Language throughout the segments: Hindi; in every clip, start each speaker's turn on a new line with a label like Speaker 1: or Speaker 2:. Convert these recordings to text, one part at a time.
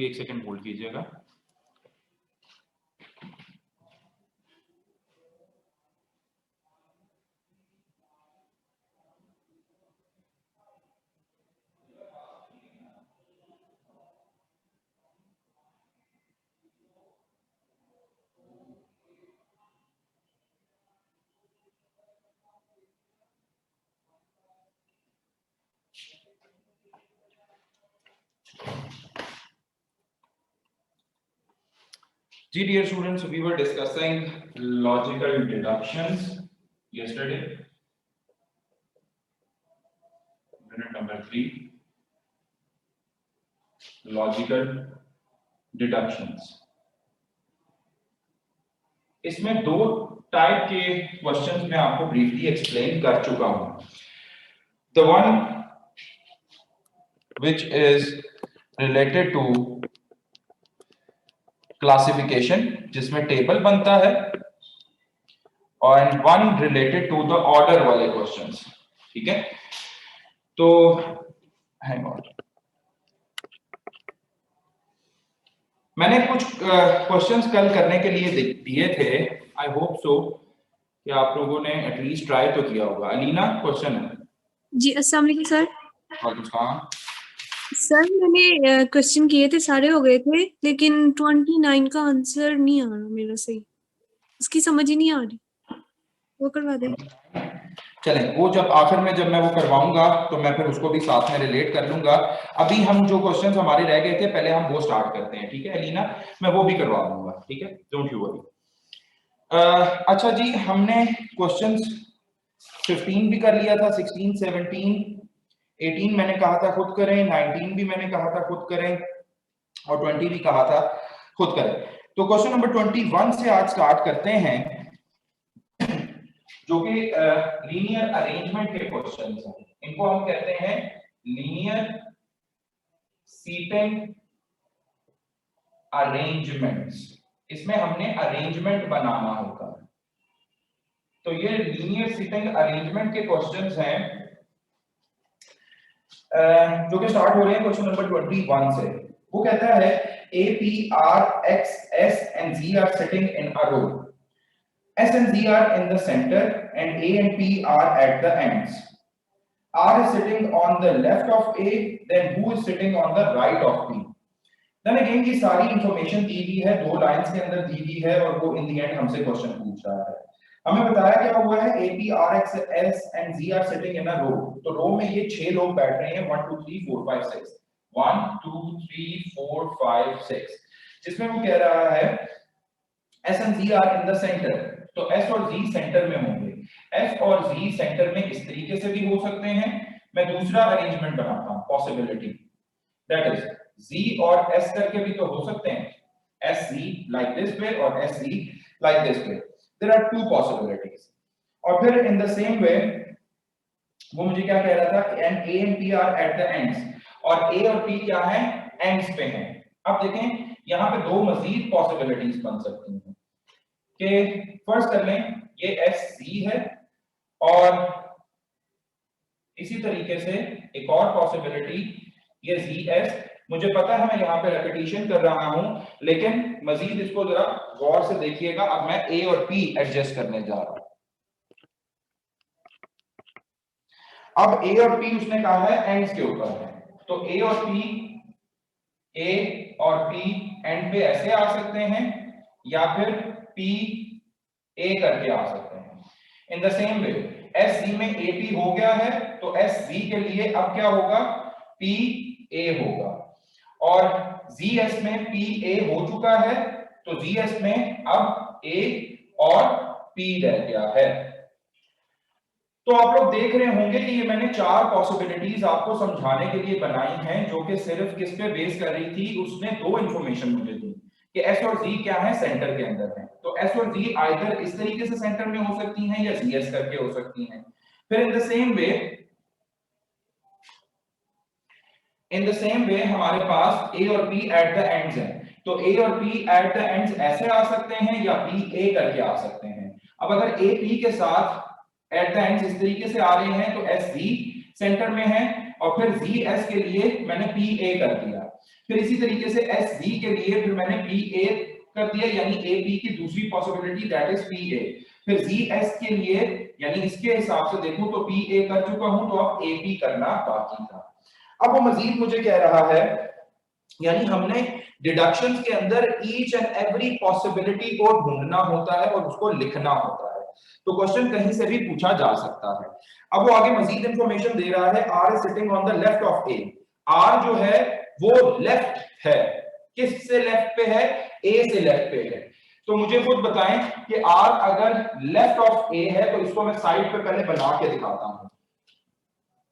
Speaker 1: एक सेकंड होल्ड कीजिएगा। जी dear students, we were discussing logical deductions yesterday. Unit number 3, logical deductions. इसमें दो टाइप के क्वेश्चंस मैं आपको ब्रीफली एक्सप्लेन कर चुका हूं. The one which is related to classification जिसमें टेबल बनता है और one related to the order वाले क्वेश्चंस. ठीक है, तो हैंग ऑन, मैंने कुछ क्वेश्चंस कल करने के लिए दिए थे. आई होप सो कि आप लोगों ने एटलीस्ट ट्राई तो किया होगा. अलीना क्वेश्चन है.
Speaker 2: जी अस्सलाम वालेकुम सर.
Speaker 1: वालेकुम
Speaker 2: सर मैंने क्वेश्चन किए थे, सारे हो गए थे, लेकिन 29 का आंसर नहीं आ रहा मेरा सही. उसकी समझ ही नहीं आ रही. वो करवा दें.
Speaker 1: चलें, वो जब आखिर में जब मैं वो करवाऊंगा तो मैं फिर उसको भी साथ में रिलेट कर लूंगा. अभी हम जो क्वेश्चंस हमारे रह गए थे पहले हम वो स्टार्ट करते हैं. ठीक है अलीना, मैं वो भी करवा दूंगा. ठीक है, डोंट यू वरी. अच्छा जी, हमने क्वेश्चंस 15 भी कर लिया था, 16, 17, 18 मैंने कहा था खुद करें, 19 भी मैंने कहा था खुद करें और 20 भी कहा था खुद करें. तो क्वेश्चन नंबर 21 से आज स्टार्ट करते हैं जो कि लीनियर अरेंजमेंट के क्वेश्चंस हैं. इनको हम कहते हैं लीनियर सीटिंग अरेंजमेंट्स. इसमें हमने अरेंजमेंट बनाना होगा. तो ये लीनियर सीटिंग अरेंजमेंट के क्वेश्चंस हैं जो कि स्टार्ट हो रहे हैं क्वेश्चन नंबर 21 से. वो कहता है A, P, R, X, S and Z are sitting in a row. S and Z are in the center and A and P are at the ends. R is sitting on the left of A, then who is sitting on the right of P? Then again ये सारी इंफॉर्मेशन दी हुई है, दो लाइंस के अंदर दी हुई है और वो इन द एंड हमसे क्वेश्चन पूछ रहा है. हमें बताया क्या हुआ है, A, P, R, X, S and Z are sitting in a row. तो रो में ये 6 लोग बैठ रहे हैं, 1 2 3 4 5 6, 1 2 3 4 5 6, जिसमें वो कह रहा है S and Z are in the center. तो S और Z सेंटर में होंगे. S और Z सेंटर में इस तरीके से भी हो सकते हैं. मैं दूसरा अरेंजमेंट बनाता हूं, पॉसिबिलिटी, दैट इज Z और S करके भी तो हो सकते हैं. SZ like this way और SZ like this way. There are two possibilities. और फिर in the same way वो मुझे क्या कह रहा था, and A and P are at the ends. और A और P क्या है, ends पे हैं. अब देखें यहाँ पे दो मजीद पॉसिबिलिटीज बन सकती हैं कि फर्स्ट कर लें ये SZ है और इसी तरीके से एक और पॉसिबिलिटी ये ZS. मुझे पता है मैं यहाँ पे रेपिटेशन कर रहा हूं, लेकिन मजीद इसको जरा गौर से देखिएगा. अब मैं A और P एडजस्ट करने जा रहा हूं. अब A और P उसने कहा है एंड्स के ऊपर है, तो A और P एंड पे ऐसे आ सकते हैं या फिर P A करके आ सकते हैं. इन द सेम वे SZ में AP हो गया है, तो SZ के लिए अब क्या होगा, PA होगा. और ZS में PA हो चुका है, तो ZS में अब A और P रह गया है. तो आप लोग देख रहे होंगे कि ये मैंने 4 पॉसिबिलिटीज आपको समझाने के लिए बनाई हैं, जो कि सिर्फ किस पे बेस कर रही थी, उसने दो इंफॉर्मेशन मुझे दी कि S और Z क्या है, सेंटर के अंदर है. तो S और Z आइदर इस तरीके से सेंटर में हो सकती हैं या ZS करके हो सकती हैं. फिर इन द सेम वे हमारे पास A और P एट द एंड्स हैं, तो A और P एट द एंड्स ऐसे आ सकते हैं या P A करके आ सकते हैं. अब अगर A P के साथ एट द एंड्स इस तरीके से आ रहे हैं तो SZ सेंटर में है और फिर ZS के लिए मैंने PA कर दिया. फिर इसी तरीके से एस बी के लिए फिर मैंने पी ए कर दिया, यानी ए बी की दूसरी possibility that is P A. फिर जी एस के लिए यानी इसके हिसाब से देखूं तो पी ए कर चुका हूं, तो अब ए बी करना बाकी था। अब वो मजीद मुझे कह रहा है, यानी हमने डिडक्शंस के अंदर ईच एंड एवरी पॉसिबिलिटी को ढूंढना होता है और उसको लिखना होता है, तो क्वेश्चन कहीं से भी पूछा जा सकता है। अब वो आगे मजीद इंफॉर्मेशन दे रहा है, R is sitting on the left of A. R जो है वो लेफ्ट है, किस से लेफ्ट पे है, ए से लेफ्ट पे है। तो मुझे खुद बताएं कि आर अगर लेफ्ट ऑफ ए है तो इसको मैं साइड पे पहले बना के दिखाता हूं।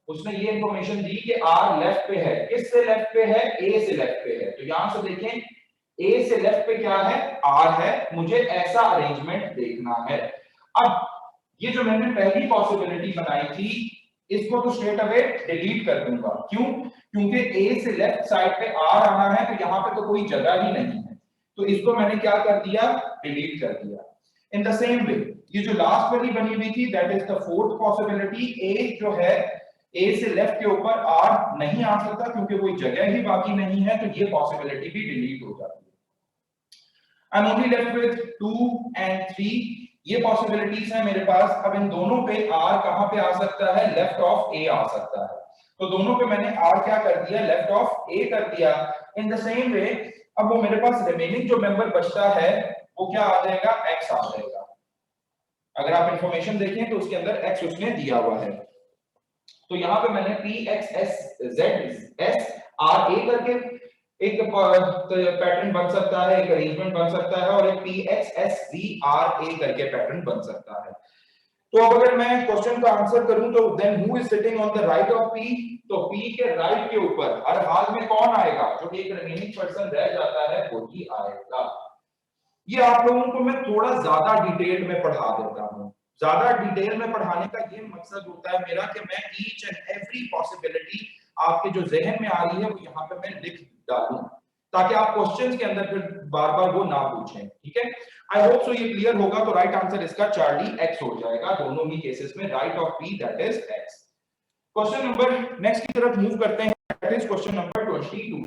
Speaker 1: उसने ये इंफॉर्मेशन दी कि आर लेफ्ट पे है, किस से लेफ्ट पे है, ए से लेफ्ट पे है। तो यहां से देखें ए से लेफ्ट पे क्या है, आर है, मुझे ऐसा अरेंजमेंट देखना है। अब ये जो मैंने पहली पॉसिबिलिटी बनाई थी इसको तो स्ट्रेट अवे डिलीट कर दूंगा, क्यों, क्योंकि ए से लेफ्ट साइड पे आर आना है तो यहां पे तो कोई जगह ही नहीं है, तो इसको मैंने क्या कर दिया, डिलीट कर दिया। इन द सेम वे ये जो लास्ट वाली बनी हुई थी that is the fourth possibility, ए जो है ए से लेफ्ट के ऊपर आर नहीं आ सकता क्योंकि कोई जगह ही बाकी नहीं है, तो ये पॉसिबिलिटी भी डिलीट हो जाती है। I am only left with 2 and 3, ये पॉसिबिलिटीज है मेरे पास। अब इन दोनों पे आर कहां पे आ सकता है, लेफ्ट ऑफ ए आ सकता है, तो दोनों पे मैंने आर क्या कर दिया, लेफ्ट ऑफ ए कर दिया। इन द सेम वे अब वो मेरे पास रिमेनिंग जो मेंबर बचता है वो क्या आ जाएगा, एक्स आ जाएगा। अगर आप इंफॉर्मेशन देखें तो उसके अंदर एक्स उसने दिया हुआ है, तो यहां पे मैंने P X S Z S R A करके एक पैटर्न बन सकता है, एक अरेंजमेंट बन सकता है, और एक P X S V R A करके पैटर्न बन सकता है। तो अब अगर मैं क्वेश्चन का आंसर करूं तो then who is sitting on the right of P, तो पी के राइट के ऊपर हर हाल में कौन आएगा, जो एक रिमेनिंग पर्सन रह जाता है वो ही आएगा। ये आप लोगों को मैं थोड़ा ज्यादा डिटेल में पढ़ा देता हूं। ज्यादा डिटेल में पढ़ाने का ये मकसद होता है मेरा कि मैं ईच एंड एवरी पॉसिबिलिटी आपके जो जहन में आ रही है वो यहाँ पे मैं लिख डालूं, ताकि आप क्वेश्चंस के अंदर फिर बार बार वो ना पूछें, ठीक है। आई होप सो ये क्लियर होगा। तो राइट आंसर इसका चार्ली एक्स हो जाएगा दोनों ही केसेस में, right of P that is x. Question number next की तरफ मूव करते हैं, दैट इज क्वेश्चन नंबर 22।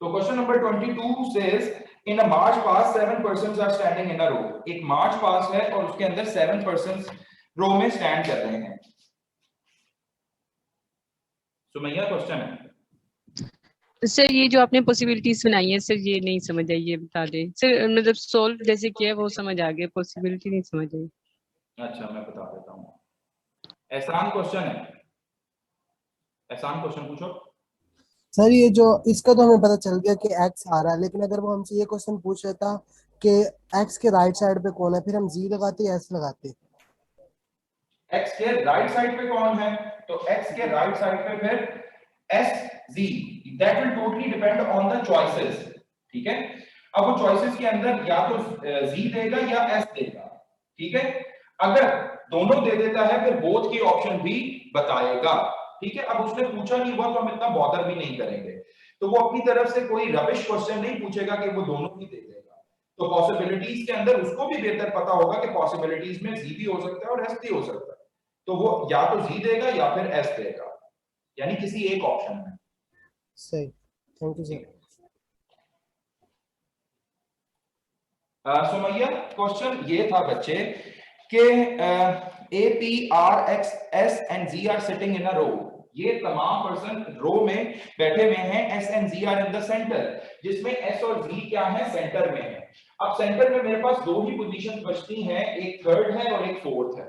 Speaker 1: तो question number 22 says in a march past 7 persons are standing in a row. एक मार्च पास है और उसके अंदर 7 पर्सन्स रो में स्टैंड कर रहे हैं। सुमैया क्वेश्चन है
Speaker 3: सर, ये जो आपने पॉसिबिलिटीज बनाई है सर, ये नहीं समझ आई, ये बता दें सर। मतलब सोल्व जैसे किया वो समझ आ गया, पॉसिबिलिटी नहीं समझ आई।
Speaker 1: अच्छा मैं बता देता हूँ, एहसान क्वेश्चन है, एहसान क्वेश्चन पूछो।
Speaker 4: सर ये जो इसका तो हमें पता चल गया कि एक्स आ रहा है, लेकिन अगर वो हमसे ये क्वेश्चन पूछ रहा था कि एक्स के राइट साइड पे कौन है, फिर हम जी लगाते या एस लगाते।
Speaker 1: एक्स के राइट साइड पे कौन है, तो एक्स के राइट साइड पे फिर S G, that will totally depend on the choices, ठीक है। अब वो चॉइसेस के अंदर या तो जी देगा या एस देगा, ठीक है। अगर दोनों दे देता है फिर बोथ की ऑप्शन भी बताएगा, ठीक है। अब उसने पूछा नहीं हुआ तो हम इतना बॉदर भी नहीं करेंगे, तो वो अपनी तरफ से कोई रबिश क्वेश्चन नहीं पूछेगा कि वो दोनों ही दे देगा। तो पॉसिबिलिटीज के अंदर उसको भी बेहतर पता होगा कि पॉसिबिलिटीज में जी भी हो सकता है और एस भी हो सकता है, तो वो या तो जी देगा या फिर एस देगा, यानी किसी एक ऑप्शन में।
Speaker 4: सही, thank you sir.
Speaker 1: Sumaiya question ये था बच्चे कि A P R X S and G are sitting in a row. ये तमाम पर्सन रो में बैठे हुए हैं, S and G are in the centre, जिसमें एस और जी क्या है, सेंटर में है। अब सेंटर में मेरे पास दो ही पोजीशन बचती हैं, एक थर्ड है और एक फोर्थ है,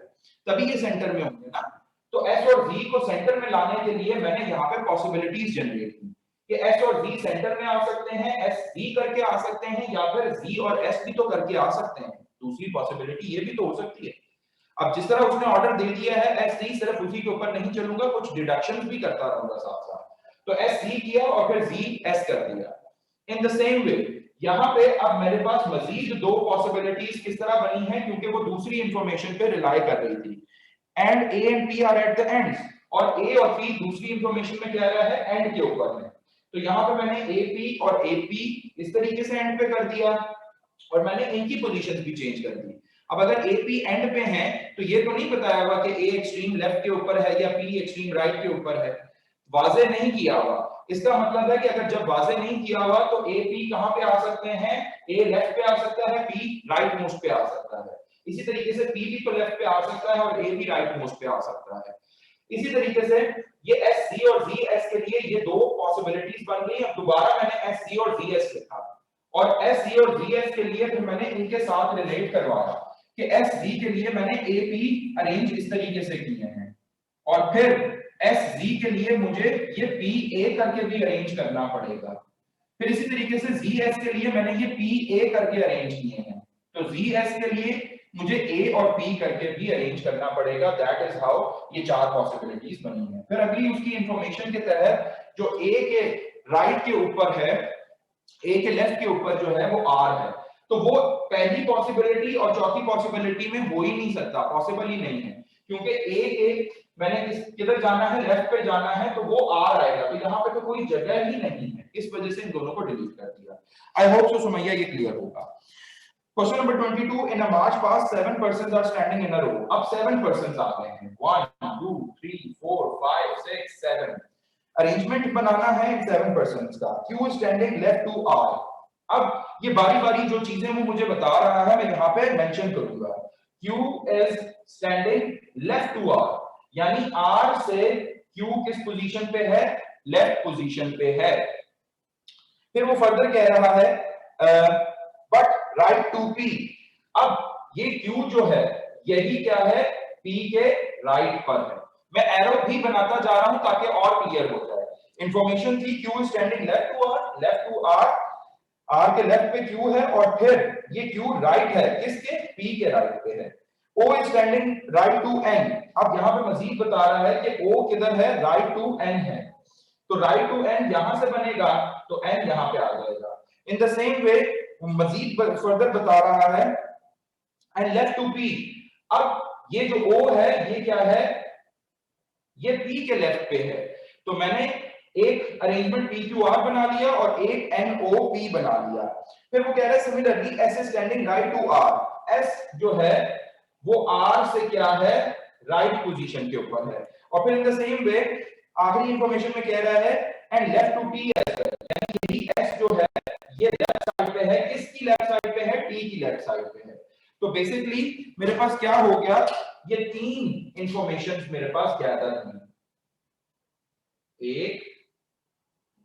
Speaker 1: तभी ये सेंटर में होंगे ना। तो एस और जी को सेंटर में लाने के लिए मैंने यहाँ पे पॉसिबिलिटीज जनरेट की कि एस और जी सेंटर में आ सकते हैं, एस जी करके आ सकते हैं, या फिर जी और एस भी तो करके आ सकते हैं। दूसरी पॉसिबिलिटी ये भी तो हो सकती है। अब जिस तरह उसने ऑर्डर दे दिया है एस सी, सिर्फ उसी के ऊपर नहीं चलूंगा, कुछ डिडक्शंस भी करता रहूंगा साथ साथ। तो एस सी किया और फिर जी एस कर दिया। इन द सेम वे यहां पे अब मेरे पास मजीद दो पॉसिबिलिटीज किस तरह बनी है, क्योंकि वो दूसरी इंफॉर्मेशन पे रिलाई कर रही थी। And A and P R at the ends, और ए और पी दूसरी इंफॉर्मेशन में कह रहा है एंड के ऊपर है। तो यहां पे मैंने ए पी और ए पी इस तरीके से एंड पे कर दिया, और मैंने इनकी पोजीशंस भी चेंज कर दी। अब अगर AP एंड पे है तो ये तो नहीं बताया हुआ कि A एक्सट्रीम लेफ्ट के ऊपर है या P एक्सट्रीम राइट के ऊपर है, वाजे नहीं किया हुआ। इसका मतलब है कि अगर जब वाजे नहीं किया हुआ तो ए पी कहां पे आ सकते हैं, ए लेफ्ट पे आ सकता है, पी राइट मोस्ट पे आ सकता है। इसी तरीके से पी भी तो लेफ्ट पे आ सकता है और ए भी राइट मोस्ट पे आ सकता है। इसी तरीके से ये एस सी और जी एस के लिए ये दो पॉसिबिलिटीज बन गई। अब दोबारा मैंने एस सी और जी एस लिखा और एस सी और जी एस के लिए फिर मैंने इनके साथ रिलेट करवाया कि एस डी के लिए मैंने ए पी अरेंज इस तरीके से किए हैं और फिर एस जी के लिए मुझे ये पी ए करके भी अरेंज करना पड़ेगा। फिर इसी तरीके से जी एस के लिए मैंने ये पी ए करके अरेंज किए हैं, तो जी एस के लिए मुझे ए और पी करके भी अरेंज करना पड़ेगा। दैट इज हाउ ये चार पॉसिबिलिटीज बनी है। फिर अगली उसकी इंफॉर्मेशन के तहत जो ए के राइट के ऊपर है, ए के लेफ्ट के ऊपर जो है वो आर है, तो वो पहली पॉसिबिलिटी और चौथी पॉसिबिलिटी में हो ही नहीं सकता, पॉसिबल ही नहीं है, क्योंकि ए के मैंने किधर जाना है, लेफ्ट पे जाना है, तो वो आर आएगा, तो यहाँ पे तो कोई जगह ही नहीं है, इस वजह से इन दोनों को डिलीट कर दिया। आई होप सो सुमैया ये क्लियर होगा। Question number 22, in a march past 7 persons are standing in a row. अब 7 persons आ गए हैं, 1 2 3 4 5 6 7। अरेंजमेंट बनाना है इन 7 persons का। Q is standing left to R। अब ये बारी बारी जो चीजें वो मुझे बता रहा है मैं यहाँ पे मेंशन करूंगा। Q is standing left to R, यानी R से Q किस पोजीशन पे है, लेफ्ट पोजीशन पे है। फिर वो फर्दर कह रहा है बट राइट टू P। अब ये Q जो है यही क्या है, P के राइट पर है। मैं एरो भी बनाता जा रहा हूं ताकि और क्लियर हो जाए। इंफॉर्मेशन थी Q standing left to R, left to R, R के लेफ्ट पे Q है और फिर ये Q राइट है, किसके, P के राइट पे है। O is standing right to N। अब यहाँ पे मजीद बता रहा है कि O किधर है, राइट टू N है, तो राइट टू N यहां से बनेगा तो N यहां पे आ जाएगा। इन द सेम वे मजीद फर्दर बता रहा है एंड लेफ्ट टू P। अब ये जो O है ये क्या है, ये P के लेफ्ट पे है, तो मैंने एक अरेंजमेंट PQR बना लिया और एक NOP बना लिया। फिर वो कह रहा है similarly S is standing right to R। S जो है वो R से क्या है, राइट पोजीशन के ऊपर है। और फिर इन द सेम वे आखिरी इंफॉर्मेशन में कह रहा है and left to T as well, यानी ये S जो है ये लेफ्ट साइड पे है, किसकी लेफ्ट साइड पे है, T की लेफ्ट साइड पे है। तो बेसिकली मेरे पास क्या हो गया, ये तीन इंफॉर्मेशंस मेरे पास गैदर हैं, 1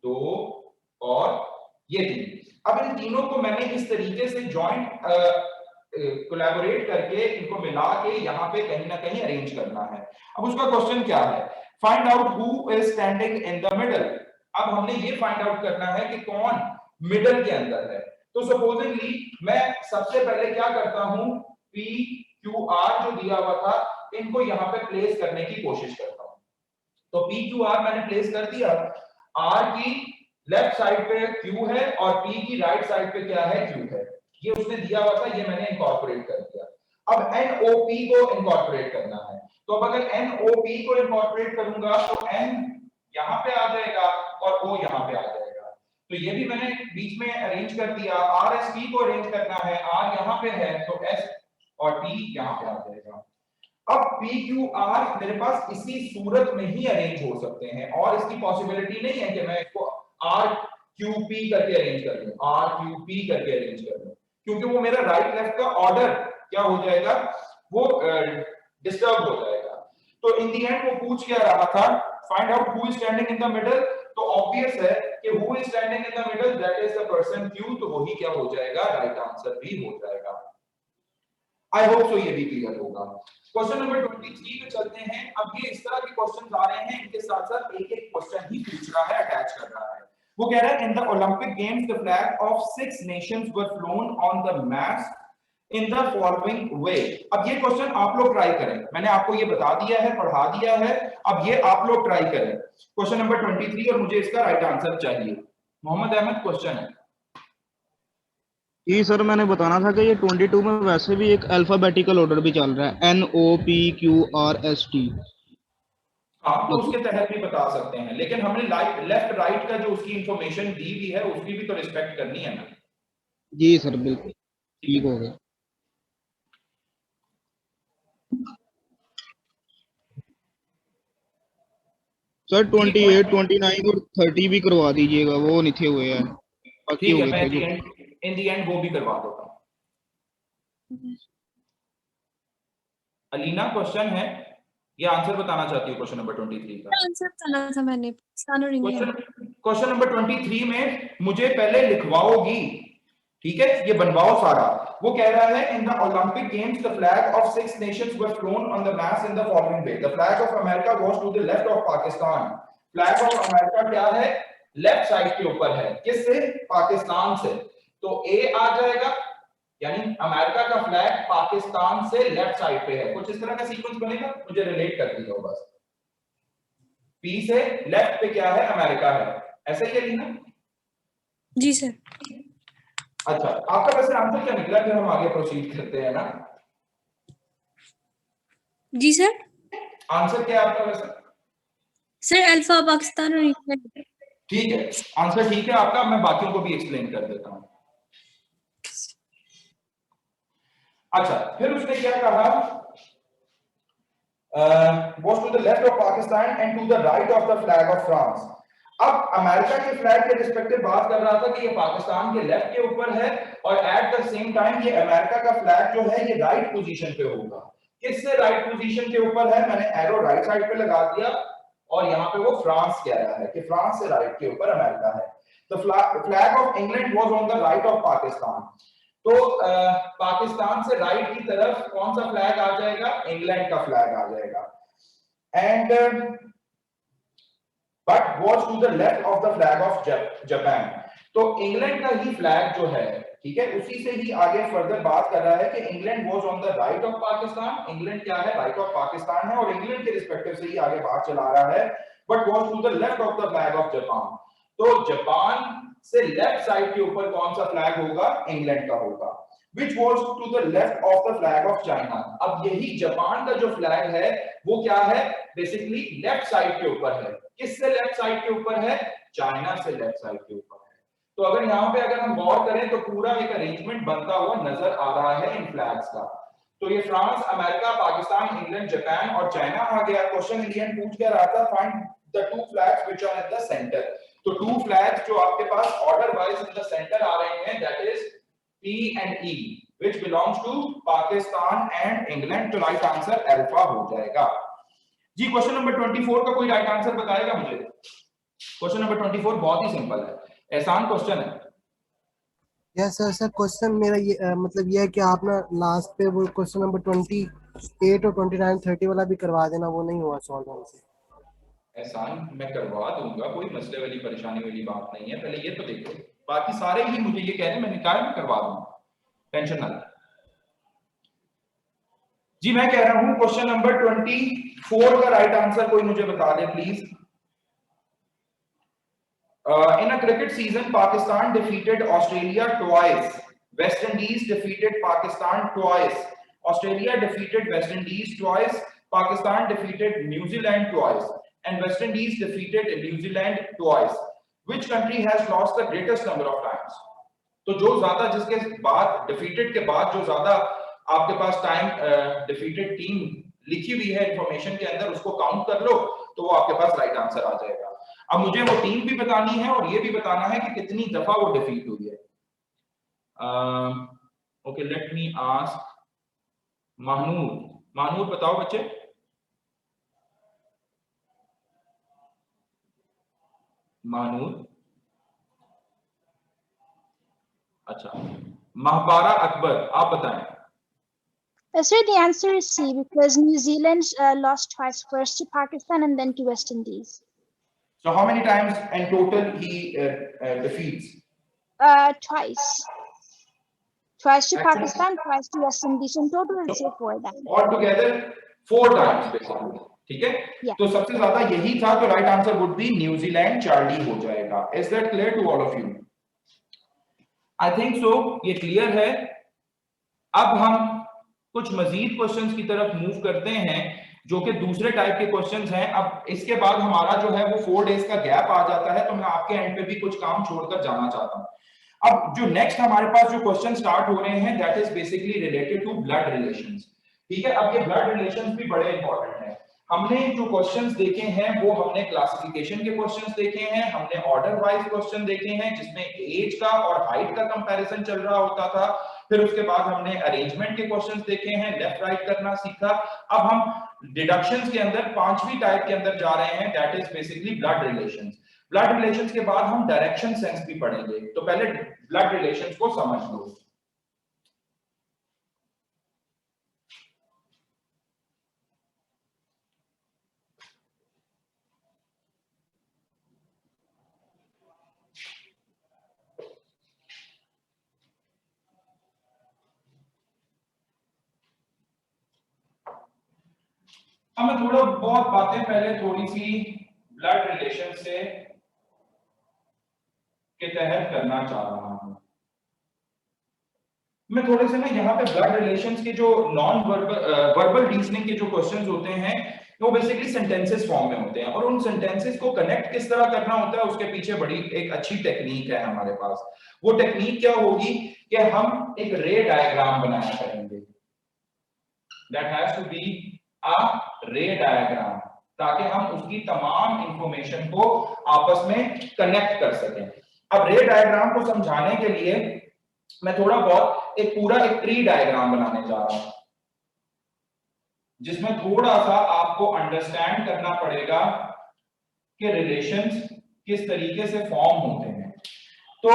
Speaker 1: 2 और ये 3। अब इन तीनों को मैंने इस तरीके से जॉइंट कोलैबोरेट करके इनको मिला के यहाँ पे कहीं ना कहीं अरेंज करना है। अब उसका क्वेश्चन क्या है, find out who is standing in the middle. अब हमने ये फाइंड आउट करना है कि कौन मिडल के अंदर है। तो सपोजिंगली मैं सबसे पहले क्या करता हूं, P Q R जो दिया हुआ था इनको यहाँ पे प्लेस करने की कोशिश करता हूं। तो P Q R मैंने प्लेस कर दिया, R की लेफ्ट साइड पे Q है और P की राइट साइड पे क्या है, Q है। ये उसने दिया हुआ था, ये मैंने इनकॉर्पोरेट कर दिया। अब NOP को इनकॉर्पोरेट करना है, तो अब अगर NOP को इनकॉर्पोरेट करूंगा तो N यहाँ पे आ जाएगा और O यहाँ पे आ जाएगा। तो ये भी मैंने बीच में अरेंज कर दिया। RSP को अरेंज करना है, R यहाँ पे है तो S और T यहाँ पे आ जाएगा। अब PQR मेरे पास इसी सूरत में ही अरेंज हो सकते हैं और इसकी पॉसिबिलिटी नहीं है कि मैं इसको RQP करके अरेंज कर लूं, RQP करके अरेंज कर लूं, क्योंकि वो मेरा राइट लेफ्ट का ऑर्डर क्या हो जाएगा, वो डिस्टर्ब हो जाएगा। तो इन द एंड वो पूछ क्या रहा था, find out who is standing in the middle. तो ऑब्वियस है कि who is standing in the middle, that is the person Q, तो वही क्या हो जाएगा, राइट आंसर भी हो जाएगा। आई होप सो ये भी क्लियर होगा। क्वेश्चन नंबर 23 पे चलते हैं। अब ये इस तरह के क्वेश्चन आ रहे हैं, इनके साथ साथ एक एक क्वेश्चन ही पूछ रहा है, अटैच कर रहा है। वो कह रहा है in the Olympic games the flag of 6 nations were flown on the mast in the following way. अब ये क्वेश्चन आप लोग ट्राई करें, मैंने आपको ये बता दिया है, पढ़ा दिया है, अब ये आप लोग ट्राई करें। क्वेश्चन नंबर 23 और मुझे इसका राइट आंसर चाहिए। मोहम्मद अहमद क्वेश्चन है।
Speaker 5: जी सर, मैंने बताना था कि ये 22 में वैसे भी एक अल्फाबेटिकल ऑर्डर भी चल रहा है, NOPQRST।
Speaker 1: हाँ, तो उसके तहत भी बता सकते हैं, लेकिन हमने लेफ्ट राइट का जो उसकी इंफॉर्मेशन दी हुई है उसकी भी तो रिस्पेक्ट करनी है ना।
Speaker 5: जी सर, बिल्कुल ठीक हो गया। सर 28, 29 और 30 भी करवा दीजिएगा, वो नहीं थे हुए हैं, बाकी
Speaker 1: ठीक
Speaker 5: हो
Speaker 1: है,
Speaker 5: गए
Speaker 1: मैं
Speaker 5: थे जो।
Speaker 1: इन दी एंड वो भी करवा देता हूँ। अलीना क्वेश्चन है, ये आंसर बताना चाहती हूँ क्वेश्चन नंबर 23 का।
Speaker 2: आंसर बताना था मैंने, पाकिस्तान और इंग्लैंड।
Speaker 1: क्वेश्चन नंबर 23 में मुझे पहले लिखवाओगी, ठीक है, ये बनवाओ सारा। वो कह रहा है in the Olympic games the flag of 6 nations were flown on the mast in the following way. The flag of America goes to the left of Pakistan. Flag of America क्या है, लेफ्ट साइड के ऊपर है, किससे, पाकिस्तान से। तो ए आ जाएगा, यानी अमेरिका का फ्लैग पाकिस्तान से लेफ्ट साइड पे है, कुछ इस तरह का सीक्वेंस बनेगा, मुझे रिलेट कर दीजिए बस। पी से लेफ्ट पे क्या है, अमेरिका है, ऐसा ही है लीना?
Speaker 2: जी सर।
Speaker 1: अच्छा, आपका वैसे आंसर क्या निकला, फिर हम आगे प्रोसीड करते हैं ना।
Speaker 2: जी सर।
Speaker 1: आंसर क्या है आपका वैसे?
Speaker 2: सर अल्फा पाकिस्तान और इंग्लैंड।
Speaker 1: ठीक है, आंसर ठीक है आपका, मैं बाकियों को भी एक्सप्लेन कर देता हूं। अच्छा, फिर उसने क्या कहा, was to the left of Pakistan and to the right of the flag of France। अब अमेरिका के फ्लैग के रिस्पेक्टिव बात कर रहा था कि ये पाकिस्तान के लेफ्ट के ऊपर है, और एट द सेम टाइम ये अमेरिका का फ्लैग जो है ये राइट पोजीशन पे होगा। किससे राइट पोजीशन के ऊपर है, मैंने एरो राइट साइड पे लगा दिया, और यहाँ पे वो फ्रांस कह रहा है कि फ्रांस से राइट के ऊपर अमेरिका है। The flag of England was on the right of Pakistan. तो पाकिस्तान से राइट की तरफ कौन सा फ्लैग आ जाएगा, इंग्लैंड का फ्लैग आ जाएगा। And but was to the left of the flag of Japan. तो इंग्लैंड का ही फ्लैग जो है, ठीक है, उसी से ही आगे फर्दर बात कर रहा है कि England was on the right of Pakistan. England क्या है, राइट ऑफ पाकिस्तान है, और इंग्लैंड के रिस्पेक्टिव से ही आगे बात चला रहा है, but was to the left of the flag of Japan. तो जापान से लेफ्ट साइड के ऊपर कौन सा फ्लैग होगा, इंग्लैंड का होगा। which was to the left of the flag of China। अब यही जापान का जो फ्लैग है वो क्या है, बेसिकली लेफ्ट साइड के ऊपर है। किससे लेफ्ट साइड के ऊपर है, चाइना से लेफ्ट साइड के ऊपर है। तो अगर यहाँ पे अगर हम गौर करें तो पूरा एक अरेंजमेंट बनता हुआ नजर आ रहा है इन फ्लैग्स का। तो ये France, America, Pakistan, England, Japan और चाइना आ गया। क्वेश्चन इंडियन पूछ क्या रहा था, find the two flags which are in the centre. तो टू फ्लैग्स जो आपके पास order wise in the centre आ रहे हैं, that is P and E, which belongs to Pakistan and England। तो राइट आंसर अल्फा हो जाएगा जी। क्वेश्चन नंबर 24 का कोई राइट आंसर बताएगा मुझे? क्वेश्चन नंबर 24 बहुत ही सिंपल है, एहसान क्वेश्चन है।
Speaker 4: Yes sir. सर क्वेश्चन मेरा ये मतलब ये है कि आप ना लास्ट पे वो क्वेश्चन नंबर 28 और 29, 30 वाला भी करवा देना, वो नहीं हुआ सॉल्व हमसे।
Speaker 1: एहसान मैं करवा दूंगा, कोई मसले वाली परेशानी वाली बात नहीं है, पहले ये तो देखो। बाकी सारे ही मुझे ये कह रहे हैं, मैंने कहा मैं करवा दूंगा, टेंशन ना ले जी। मैं कह रहा हूं क्वेश्चन नंबर 24 का राइट आंसर कोई मुझे बता दे please. In a cricket season Pakistan defeated Australia twice, West Indies defeated Pakistan twice, Australia defeated West Indies twice, Pakistan defeated New Zealand twice, and West Indies defeated New Zealand twice। Which country has lost the greatest number of times? तो जो ज्यादा, जिसके बाद डिफीटेड के बाद जो ज्यादा आपके पास टाइम डिफीटेड टीम लिखी हुई है इंफॉर्मेशन के अंदर, उसको काउंट कर लो तो वो आपके पास राइट आंसर आ जाएगा। अब मुझे वो टीम भी बतानी है और ये भी बताना है कि कितनी दफा वो डिफीट हुई है। Okay, let me ask Mahnoor. Mahnoor बताओ बच्चे। मानूर, अच्छा, महपारा अकबर, आप बताएं।
Speaker 6: Sir, the answer is C, because New Zealand lost twice, first to Pakistan and then to West Indies.
Speaker 1: So how many times in total he defeats?
Speaker 6: Twice. Twice to Pakistan, twice to West Indies. In total, it's say 4 then.
Speaker 1: All together 4 times basically, ठीक है?
Speaker 6: Yeah.
Speaker 1: तो सबसे ज्यादा यही था, तो right answer would be New Zealand, Charlie हो जाएगा। Is that clear to all of you? I think so, ये क्लियर है। अब हम कुछ मजीद क्वेश्चंस की तरफ मूव करते हैं जो कि दूसरे टाइप के क्वेश्चंस हैं। अब इसके बाद हमारा जो है वो 4 डेज का गैप आ जाता है, तो मैं आपके एंड पे भी कुछ काम छोड़कर जाना चाहता हूं। अब जो नेक्स्ट हमारे पास जो क्वेश्चन स्टार्ट हो रहे हैं, that is basically related to blood relations, ठीक है? अब ये ब्लड रिलेशंस भी बड़े इंपॉर्टेंट हैं। हमने जो क्वेश्चंस देखे हैं वो हमने क्लासिफिकेशन के क्वेश्चंस देखे हैं, हमने ऑर्डर वाइज क्वेश्चन देखे हैं जिसमें एज का और हाइट का कंपैरिजन चल रहा होता था। फिर उसके बाद हमने अरेंजमेंट के क्वेश्चंस देखे हैं, लेफ्ट राइट करना सीखा। अब हम डिडक्शंस के अंदर पांचवी टाइप के अंदर जा रहे हैं, that is basically blood relations. Blood relations के बाद हम डायरेक्शन सेंस भी पढ़ेंगे, तो पहले ब्लड रिलेशंस को समझ लो। अब मैं थोड़ा बहुत बातें पहले थोड़ी सी ब्लड रिलेशन से के तहत करना चाह रहा हूं। मैं थोड़े से ना यहाँ पे ब्लड रिलेशंस के जो नॉन वर्बल रीजनिंग के जो क्वेश्चंस होते हैं वो बेसिकली सेंटेंसेस फॉर्म में होते हैं, और उन सेंटेंसेस को कनेक्ट किस तरह करना होता है उसके पीछे बड़ी एक अच्छी टेक्निक है हमारे पास। वो टेक्निक क्या होगी कि हम एक रे डायग्राम बनाया करेंगे, that has to be a ray diagram, ताकि हम उसकी तमाम इंफॉर्मेशन को आपस में कनेक्ट कर सकें। अब रे डायग्राम को समझाने के लिए मैं थोड़ा बहुत एक पूरा एक ट्री डायग्राम बनाने जा रहा हूं, जिसमें थोड़ा सा आपको अंडरस्टैंड करना पड़ेगा कि रिलेशंस किस तरीके से फॉर्म होते हैं। तो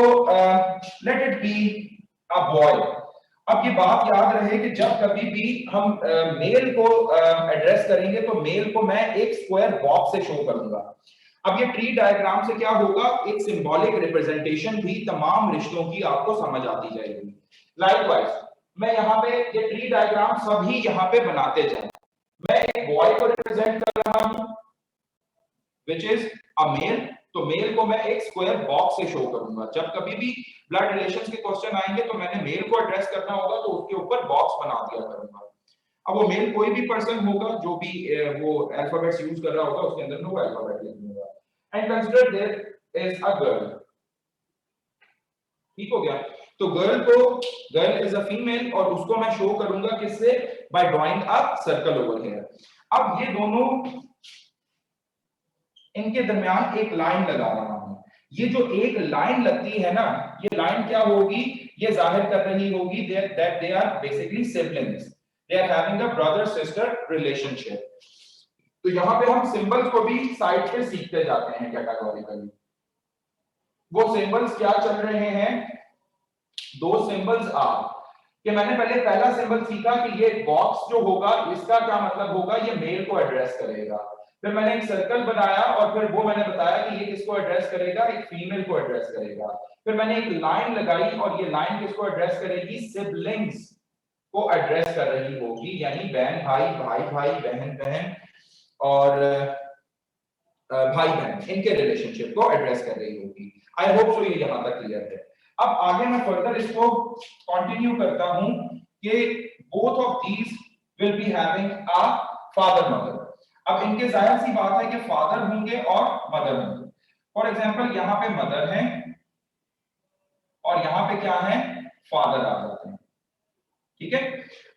Speaker 1: let it be a boy. अब ये बात याद रहे कि जब कभी भी हम मेल को एड्रेस करेंगे तो मेल को मैं एक स्क्वायर बॉक्स से शो करूंगा। अब ये ट्री डायग्राम से क्या होगा, एक सिंबॉलिक रिप्रेजेंटेशन भी तमाम रिश्तों की आपको समझ आती जाएगी। लाइकवाइज मैं यहाँ पे ये ट्री डायग्राम सभी यहाँ पे बनाते जाएं। मैं एक बॉय को रिप्रेजेंट कर रहा हूं विच इज अ मेल, तो मेल को मैं एक स्क्वायर बॉक्स से शो करूंगा। जब कभी भी ब्लड रिलेशंस के क्वेश्चन आएंगे तो मैंने मेल को एड्रेस करना होगा तो उसके ऊपर बॉक्स बना दिया करूंगा। अब वो मेल कोई भी पर्सन होगा जो भी वो अल्फाबेट्स यूज कर रहा होगा, उसके अंदर नो अल्फाबेट लिख दूंगा। And consider there is a girl, ठीक हो गया। तो गर्ल इज अ फीमेल और उसको मैं शो करूंगा किससे, by drawing a circle over here. अब ये दोनों इनके दरमियान एक लाइन लगा रहा हूं। ये जो एक लाइन लगती है ना, ये लाइन क्या होगी, ये जाहिर कर रही होगी that they are basically siblings, they are having a brother sister relationship. तो यहां पे हम सिंबल्स को भी साइड पे सीखते जाते हैं कैटेगोरिकली। वो सिंबल्स क्या चल रहे हैं, दो सिंबल्स आर कि मैंने पहले पहला सिंबल सीखा कि ये बॉक्स जो होगा इसका क्या मतलब होगा, ये मेल को एड्रेस करेगा। फिर मैंने एक सर्कल बनाया और फिर वो मैंने बताया कि ये किसको एड्रेस करेगा, एक फीमेल को एड्रेस करेगा। फिर मैंने एक लाइन लगाई और ये लाइन किसको एड्रेस करेगी, सिबलिंग्स को एड्रेस कर रही होगी, यानी बहन भाई, भाई भाई, बहन बहन और भाई बहन, इनके रिलेशनशिप को एड्रेस कर रही होगी। आई होप सो ये यहां तक क्लियर है। अब आगे मैं फर्दर इसको कंटिन्यू करता हूं कि both of these will be having a father mother. अब इनके जाहिर सी बात है कि फादर होंगे और मदर होंगे। फॉर एग्जांपल यहाँ पे मदर है और यहाँ पे क्या है, फादर आ जाते हैं, ठीक है।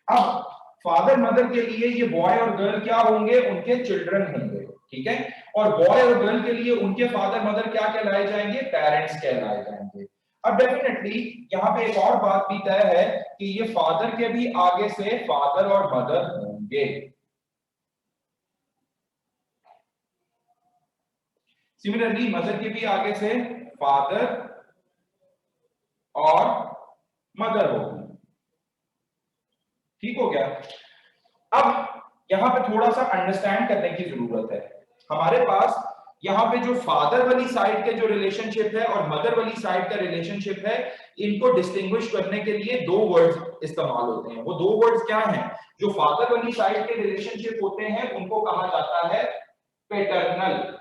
Speaker 1: अब फादर मदर के लिए ये बॉय और गर्ल क्या होंगे, उनके चिल्ड्रन होंगे, ठीक है। और बॉय और गर्ल के लिए उनके फादर मदर क्या कहलाए जाएंगे, पेरेंट्स कहलाए जाएंगे। अब डेफिनेटली यहाँ पे एक और बात भी तय है कि ये फादर के भी आगे से फादर और मदर होंगे। सिमिलरली मदर के भी आगे से फादर और मदर होगी, ठीक हो गया। अब यहां पे थोड़ा सा अंडरस्टैंड करने की जरूरत है। हमारे पास यहाँ पे जो फादर वाली साइड के जो रिलेशनशिप है और मदर वाली साइड का रिलेशनशिप है, इनको डिस्टिंग्विश करने के लिए दो वर्ड्स इस्तेमाल होते हैं। वो दो वर्ड्स क्या हैं, जो फादर वाली साइड के रिलेशनशिप होते हैं उनको कहा जाता है पैटर्नल,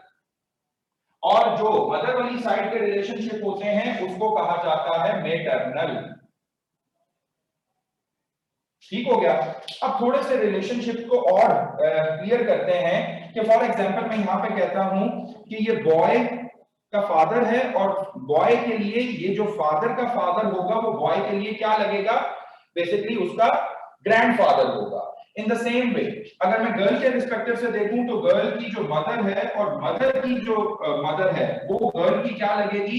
Speaker 1: और जो मदर वाली साइड के रिलेशनशिप होते हैं उसको कहा जाता है मैटरनल, ठीक हो गया। अब थोड़े से रिलेशनशिप को और क्लियर करते हैं कि फॉर एग्जांपल मैं यहाँ पे कहता हूं कि ये बॉय का फादर है और बॉय के लिए ये जो फादर का फादर होगा वो बॉय के लिए क्या लगेगा, बेसिकली उसका ग्रैंडफादर होगा। इन द सेम वे अगर मैं गर्ल के रिस्पेक्टिव से देखूं तो गर्ल की जो मदर है और मदर की जो मदर है वो गर्ल की क्या लगेगी,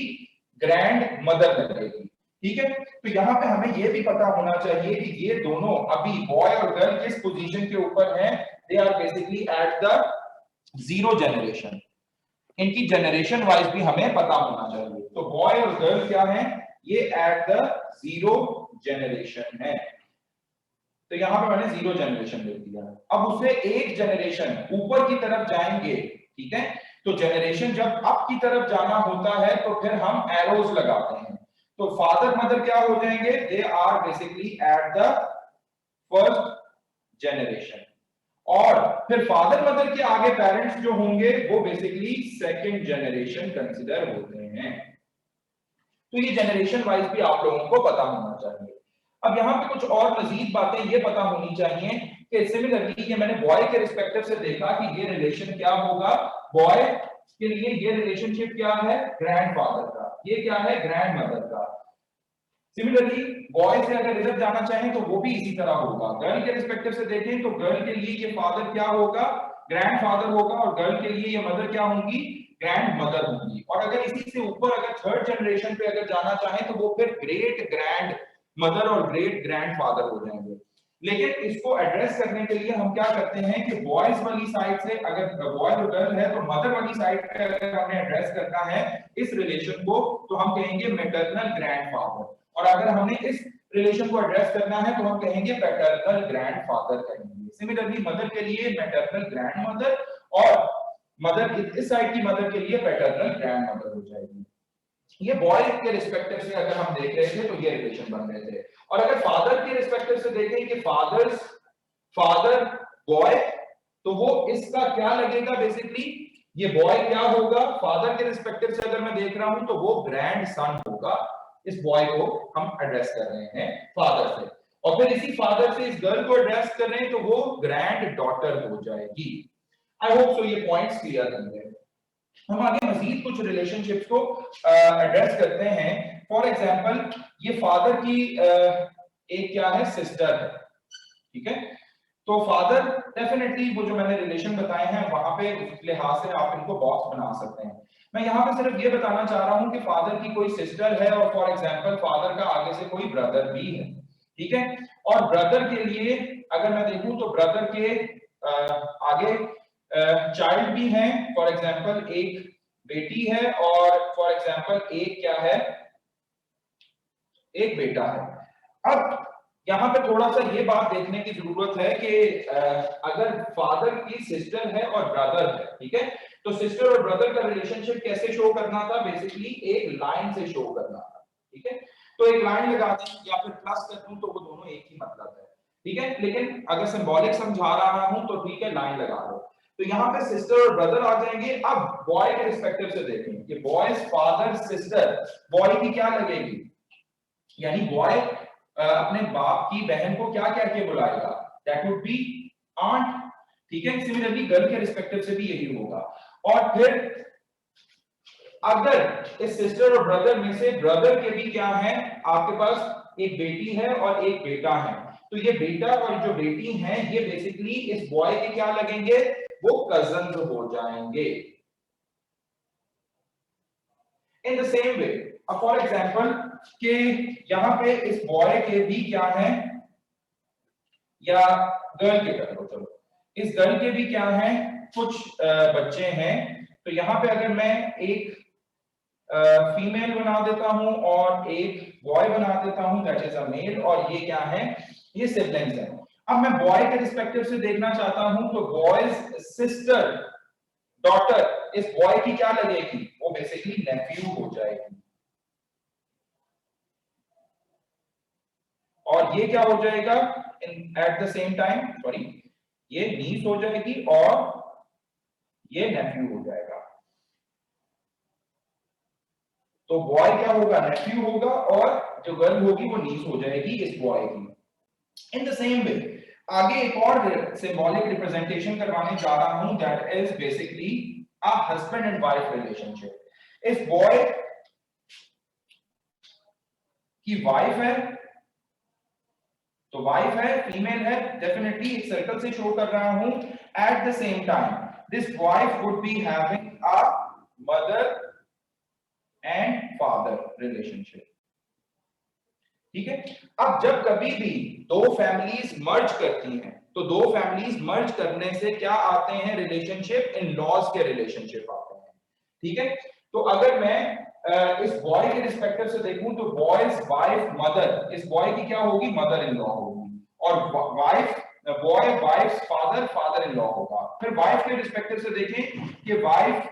Speaker 1: ग्रैंड मदर लगेगी। ठीक है, तो यहाँ पे हमें ये भी पता होना चाहिए कि ये दोनों अभी बॉय और गर्ल किस पोजीशन के ऊपर हैं, they are basically at the zero generation. इनकी जनरेशन वाइज भी हमें पता होना चाहिए। तो बॉय और गर्ल क्या है, ये एट द जीरो जनरेशन है। तो यहां पे मैंने जीरो जनरेशन लिख दिया। अब उससे एक जनरेशन ऊपर की तरफ जाएंगे, ठीक है, तो जनरेशन जब अप की तरफ जाना होता है तो फिर हम एरोज लगाते हैं। तो फादर मदर क्या हो जाएंगे, they are basically at the first generation, और फिर फादर मदर के आगे पेरेंट्स जो होंगे वो बेसिकली सेकंड जनरेशन कंसीडर होते हैं। तो ये जनरेशन वाइज भी आप लोगों को पता होना चाहिए। अब यहाँ पे कुछ और मजीद बातें ये पता होनी चाहिए कि सिमिलरली ये मैंने बॉय के रिस्पेक्टिव से देखा कि ये रिलेशन क्या होगा, बॉय के लिए ये रिलेशनशिप क्या है, ग्रैंडफादर का, ये क्या है, ग्रैंड मदर का। सिमिलरली बॉय से अगर इधर जाना चाहें तो वो भी इसी तरह होगा। गर्ल के रिस्पेक्टिव से देखें तो गर्ल के लिए ये फादर क्या होगा, ग्रैंडफादर होगा, और गर्ल के लिए ये मदर क्या होंगी, ग्रैंड मदर होंगी। और अगर इसी से ऊपर अगर थर्ड जनरेशन पे अगर जाना चाहें तो वो फिर ग्रेट ग्रैंड मदर और ग्रेट ग्रैंडफादर हो जाएंगे। लेकिन इसको एड्रेस करने के लिए हम क्या करते हैं कि बॉयज वाली साइड से अगर बॉय और गर्ल है तो मदर वाली साइड पे अगर हमने एड्रेस करना है इस रिलेशन को तो हम कहेंगे मैटरनल ग्रैंडफादर, और अगर हमने इस रिलेशन को एड्रेस करना है तो हम कहेंगे पैटर्नल ग्रैंडफादर कहेंगे। सिमिलरली मदर के लिए मैटरनल ग्रैंडमदर, और मदर इस साइड की मदर के लिए पैटर्नल ग्रैंडमदर हो जाएगी। ये बॉय के रिस्पेक्टिव से अगर हम देख रहे थे तो ये रिलेशन बन रहे थे। और अगर फादर के रिस्पेक्टिव से देखें कि फादर बॉय, तो वो इसका क्या लगेगा, बेसिकली ये बॉय क्या होगा, फादर के रिस्पेक्टिव से अगर मैं देख रहा हूं तो वो ग्रैंड सन होगा। इस बॉय को हम एड्रेस कर रहे हैं फादर से, और फिर इसी फादर से इस गर्ल को एड्रेस कर रहे हैं तो वो ग्रैंड डॉटर हो जाएगी। आई होप सो ये पॉइंट्स क्लियर होंगे। हम आगे मजीद कुछ रिलेशनशिप्स को एड्रेस करते हैं। फॉर एग्जांपल ये फादर की एक क्या है, सिस्टर है, ठीक है। तो फादर डेफिनेटली वो जो मैंने रिलेशन बताए हैं वहां पे उस लिहाज से आप इनको बॉक्स बना सकते हैं। मैं यहाँ पे सिर्फ ये बताना चाह रहा हूँ कि फादर की कोई सिस्टर है और फॉर एग्जांपल फादर का आगे से कोई ब्रदर भी है, ठीक है। और ब्रदर के लिए अगर मैं देखूं तो ब्रदर के आगे चाइल्ड भी हैं, फॉर एग्जांपल एक बेटी है और फॉर एग्जांपल एक क्या है, एक बेटा है। अब यहाँ पे थोड़ा सा ये बात देखने की जरूरत है कि अगर फादर की सिस्टर है और ब्रदर है, ठीक है, तो सिस्टर और ब्रदर का रिलेशनशिप कैसे शो करना था, बेसिकली एक लाइन से शो करना था, ठीक है। तो एक लाइन लगा दें या फिर प्लस कर दूं तो वो दोनों एक ही मतलब है, ठीक है। लेकिन अगर सिंबॉलिक समझा रहा हूं तो ठीक है, लाइन लगा दो। तो यहाँ पे सिस्टर और ब्रदर आ जाएंगे। अब बॉय के रिस्पेक्टिव से देखें कि बॉयज फादर सिस्टर, बॉय की क्या लगेगी, यानी बॉय अपने बाप की बहन को क्या कह के बुलाएगा, दैट वुड बी आंट, ठीक है। सिमिलरली गर्ल के रिस्पेक्टिव से भी यही होगा। और फिर अगर इस सिस्टर और ब्रदर में से ब्रदर के भी क्या है, आपके पास एक बेटी है और एक बेटा है, तो ये बेटा और जो बेटी हैं ये बेसिकली इस बॉय के क्या लगेंगे, वो कजन्स हो जाएंगे। इन the same way, for example कि यहां पे इस बॉय के भी क्या है, या गर्ल के कर लो, चलो इस गर्ल के भी क्या है, कुछ बच्चे हैं। तो यहां पे अगर मैं एक फीमेल बना देता हूं और एक बॉय बना देता हूं, दैट इज अ मेल, और ये क्या है, ये सिबलिंग्स हैं। अब मैं बॉय के रिस्पेक्टिव से देखना चाहता हूं तो बॉयज सिस्टर डॉटर इस बॉय की क्या लगेगी, वो बेसिकली नेफ्यू हो जाएगी। और ये क्या हो जाएगा, at the same time, sorry, ये नीस हो जाएगी और ये नेफ्यू हो जाएगा। तो बॉय क्या होगा, नेफ्यू होगा, और जो गर्ल होगी वो नीस हो जाएगी इस बॉय की। इन द सेम वे आगे एक और सिंबॉलिक रिप्रेजेंटेशन करवाने जा रहा हूं, that is basically a husband and wife relationship. इस बॉय की वाइफ है तो तो वाइफ है, फीमेल है, डेफिनेटली एक सर्कल से शो कर रहा हूं। At the same time this wife would be having a mother and father relationship. ठीक है, अब जब कभी भी दो फैमिलीज मर्ज करती हैं तो दो फैमिलीज मर्ज करने से क्या आते हैं रिलेशनशिप, इन लॉज के रिलेशनशिप आते हैं। ठीक है, तो अगर मैं इस बॉय के रिस्पेक्टिव से देखूं तो बॉयज वाइफ मदर, इस बॉय की क्या होगी, मदर इन लॉ होगी, और wife boy wife father, father in law होगा। फिर वाइफ के रिस्पेक्टिव से देखें कि वाइफ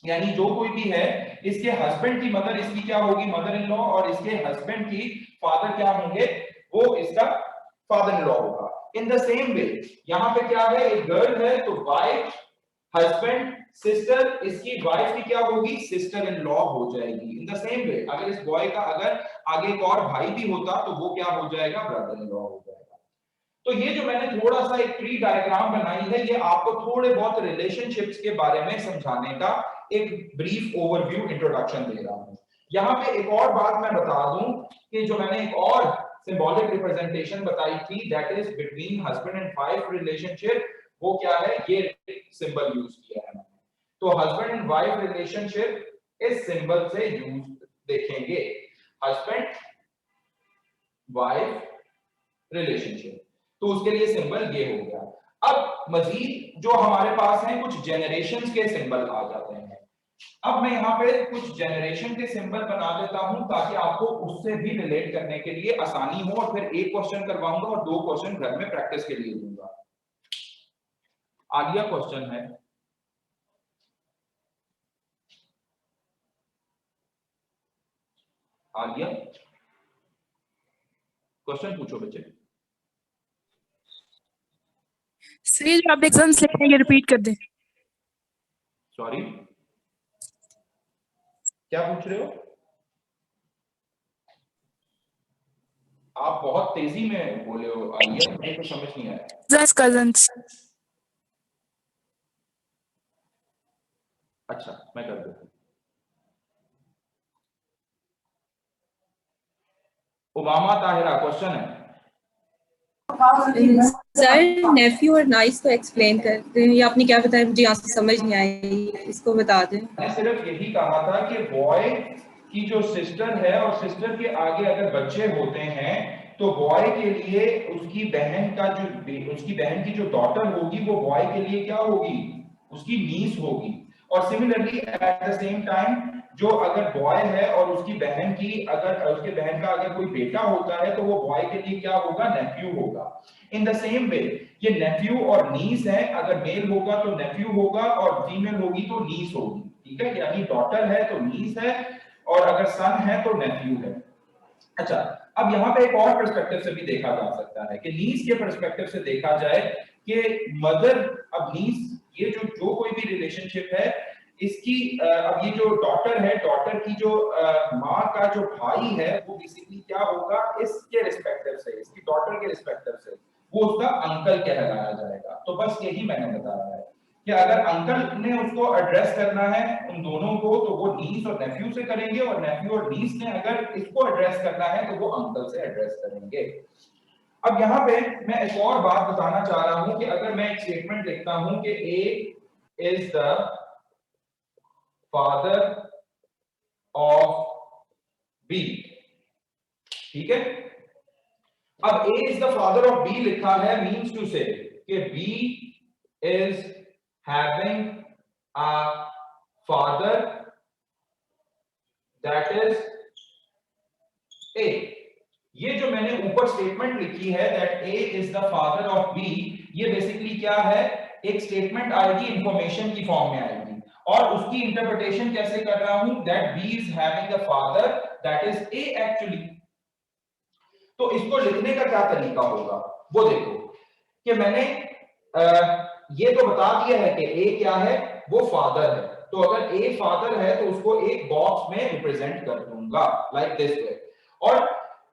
Speaker 1: यानी जो कोई भी है, इसके हस्बैंड की मदर इसकी क्या होगी, मदर इन लॉ, और इसके हस्बैंड की फादर क्या होंगे, वो इसका फादर इन लॉ होगा। इन द सेम वे यहां पे क्या है, एक गर्ल है तो वाइफ हस्बैंड सिस्टर, इसकी वाइफ की क्या होगी, सिस्टर इन लॉ हो जाएगी। इन द सेम वे अगर इस बॉय का अगर आगे एक और भाई भी होता तो वो क्या हो जाएगा, ब्रदर इन लॉ हो जाएगा। तो ये जो मैंने थोड़ा सा एक ट्री डायग्राम बनाई है, ये आपको थोड़े बहुत रिलेशनशिप्स के बारे में समझाने का एक ब्रीफ ओवरव्यू इंट्रोडक्शन दे रहा हूं। यहाँ पे एक और बात मैं बता दूं कि जो मैंने एक और सिंबॉलिक रिप्रेजेंटेशन बताई थी, that is between husband and wife relationship, वो क्या है, ये सिंबल यूज किया है मैंने। तो हस्बैंड एंड वाइफ रिलेशनशिप इस सिंबल से यूज देखेंगे, हस्बैंड वाइफ रिलेशनशिप, तो उसके लिए सिंबल ये हो गया। अब मजीद जो हमारे पास है कुछ जनरेशंस के सिंबल आ जाते हैं। अब मैं यहाँ पे कुछ जनरेशन के सिंबल बना देता हूं ताकि आपको उससे भी रिलेट करने के लिए आसानी हो, और फिर एक क्वेश्चन करवाऊंगा और 2 क्वेश्चन घर में प्रैक्टिस के लिए दूंगा। आलिया क्वेश्चन है, आलिया क्वेश्चन पूछो बच्चे।
Speaker 7: सर ये जो आप एग्जाम्स ले रहे हैं ये रिपीट कर दें।
Speaker 1: सॉरी, क्या पूछ रहे हो आप? बहुत तेजी में बोले हो आलिया, मुझे तो समझ नहीं आया।
Speaker 7: कजन्स।
Speaker 1: अच्छा, मैं कर देता हूं। उमामा ताहिरा क्वेश्चन है।
Speaker 8: सर नेफ्यू और नाइस को एक्सप्लेन करते हैं, ये आपने क्या बताया, मुझे यहाँ से समझ नहीं आई, इसको बता दें।
Speaker 1: मैंने सिर्फ यही कहा था कि बॉय की जो सिस्टर है और सिस्टर के आगे अगर बच्चे होते हैं तो बॉय के लिए उसकी बहन का जो उसकी बहन की जो डॉटर होगी वो बॉय के लिए क्या होगी, उसकी नीस होगी। और similarly at the same time जो अगर बॉय है और उसकी बहन की अगर उसके बहन का अगर कोई बेटा होता है तो वो बॉय के लिए क्या होगा, नेफ्यू होगा। इन द सेम वे ये नेफ्यू और नीस है, अगर मेल होगा तो नेफ्यू होगा और फीमेल होगी तो नीस होगी। ठीक है, यानी डॉटर है तो नीस है और अगर सन है तो नेफ्यू है। अच्छा, अब यहाँ पे एक और पर्सपेक्टिव से भी देखा जा सकता है कि नीस के पर्सपेक्टिव से देखा जाए कि मदर, अब नीस ये जो कोई भी रिलेशनशिप है इसकी अब ये जो डॉटर है, डॉटर की जो माँ का जो भाई है वो बेसिकली क्या होगा, इसके रिस्पेक्टिव से, इसकी डॉटर के रिस्पेक्टिव से वो उसका अंकल कहलाया जाएगा। तो बस यही मैंने बताया है कि अगर अंकल ने उसको एड्रेस करना है उन दोनों को तो वो नीस और नेफ्यू से करेंगे, और नेफ्यू और नीस ने अगर इसको एड्रेस करना है तो वो अंकल से एड्रेस करेंगे। अब यहाँ पे मैं एक और बात बताना चाह रहा हूं कि अगर मैं एक स्टेटमेंट लिखता हूं कि A is the father of B, ठीक है, अब A is the father of B लिखा है, मींस टू से कि B is having a father that is A। ये जो मैंने ऊपर स्टेटमेंट लिखी है that A is the father of B, ये बेसिकली क्या है, एक स्टेटमेंट आएगी, इंफॉर्मेशन की फॉर्म में आएगी, और उसकी इंटरप्रिटेशन कैसे कर रहा हूं, that B is having a father that is A actually. तो इसको लिखने का क्या तरीका होगा वो देखो कि मैंने ये तो बता दिया है कि A क्या है, वो फादर है, तो अगर A फादर है तो उसको एक बॉक्स में रिप्रेजेंट कर दूंगा लाइक दिस वे। और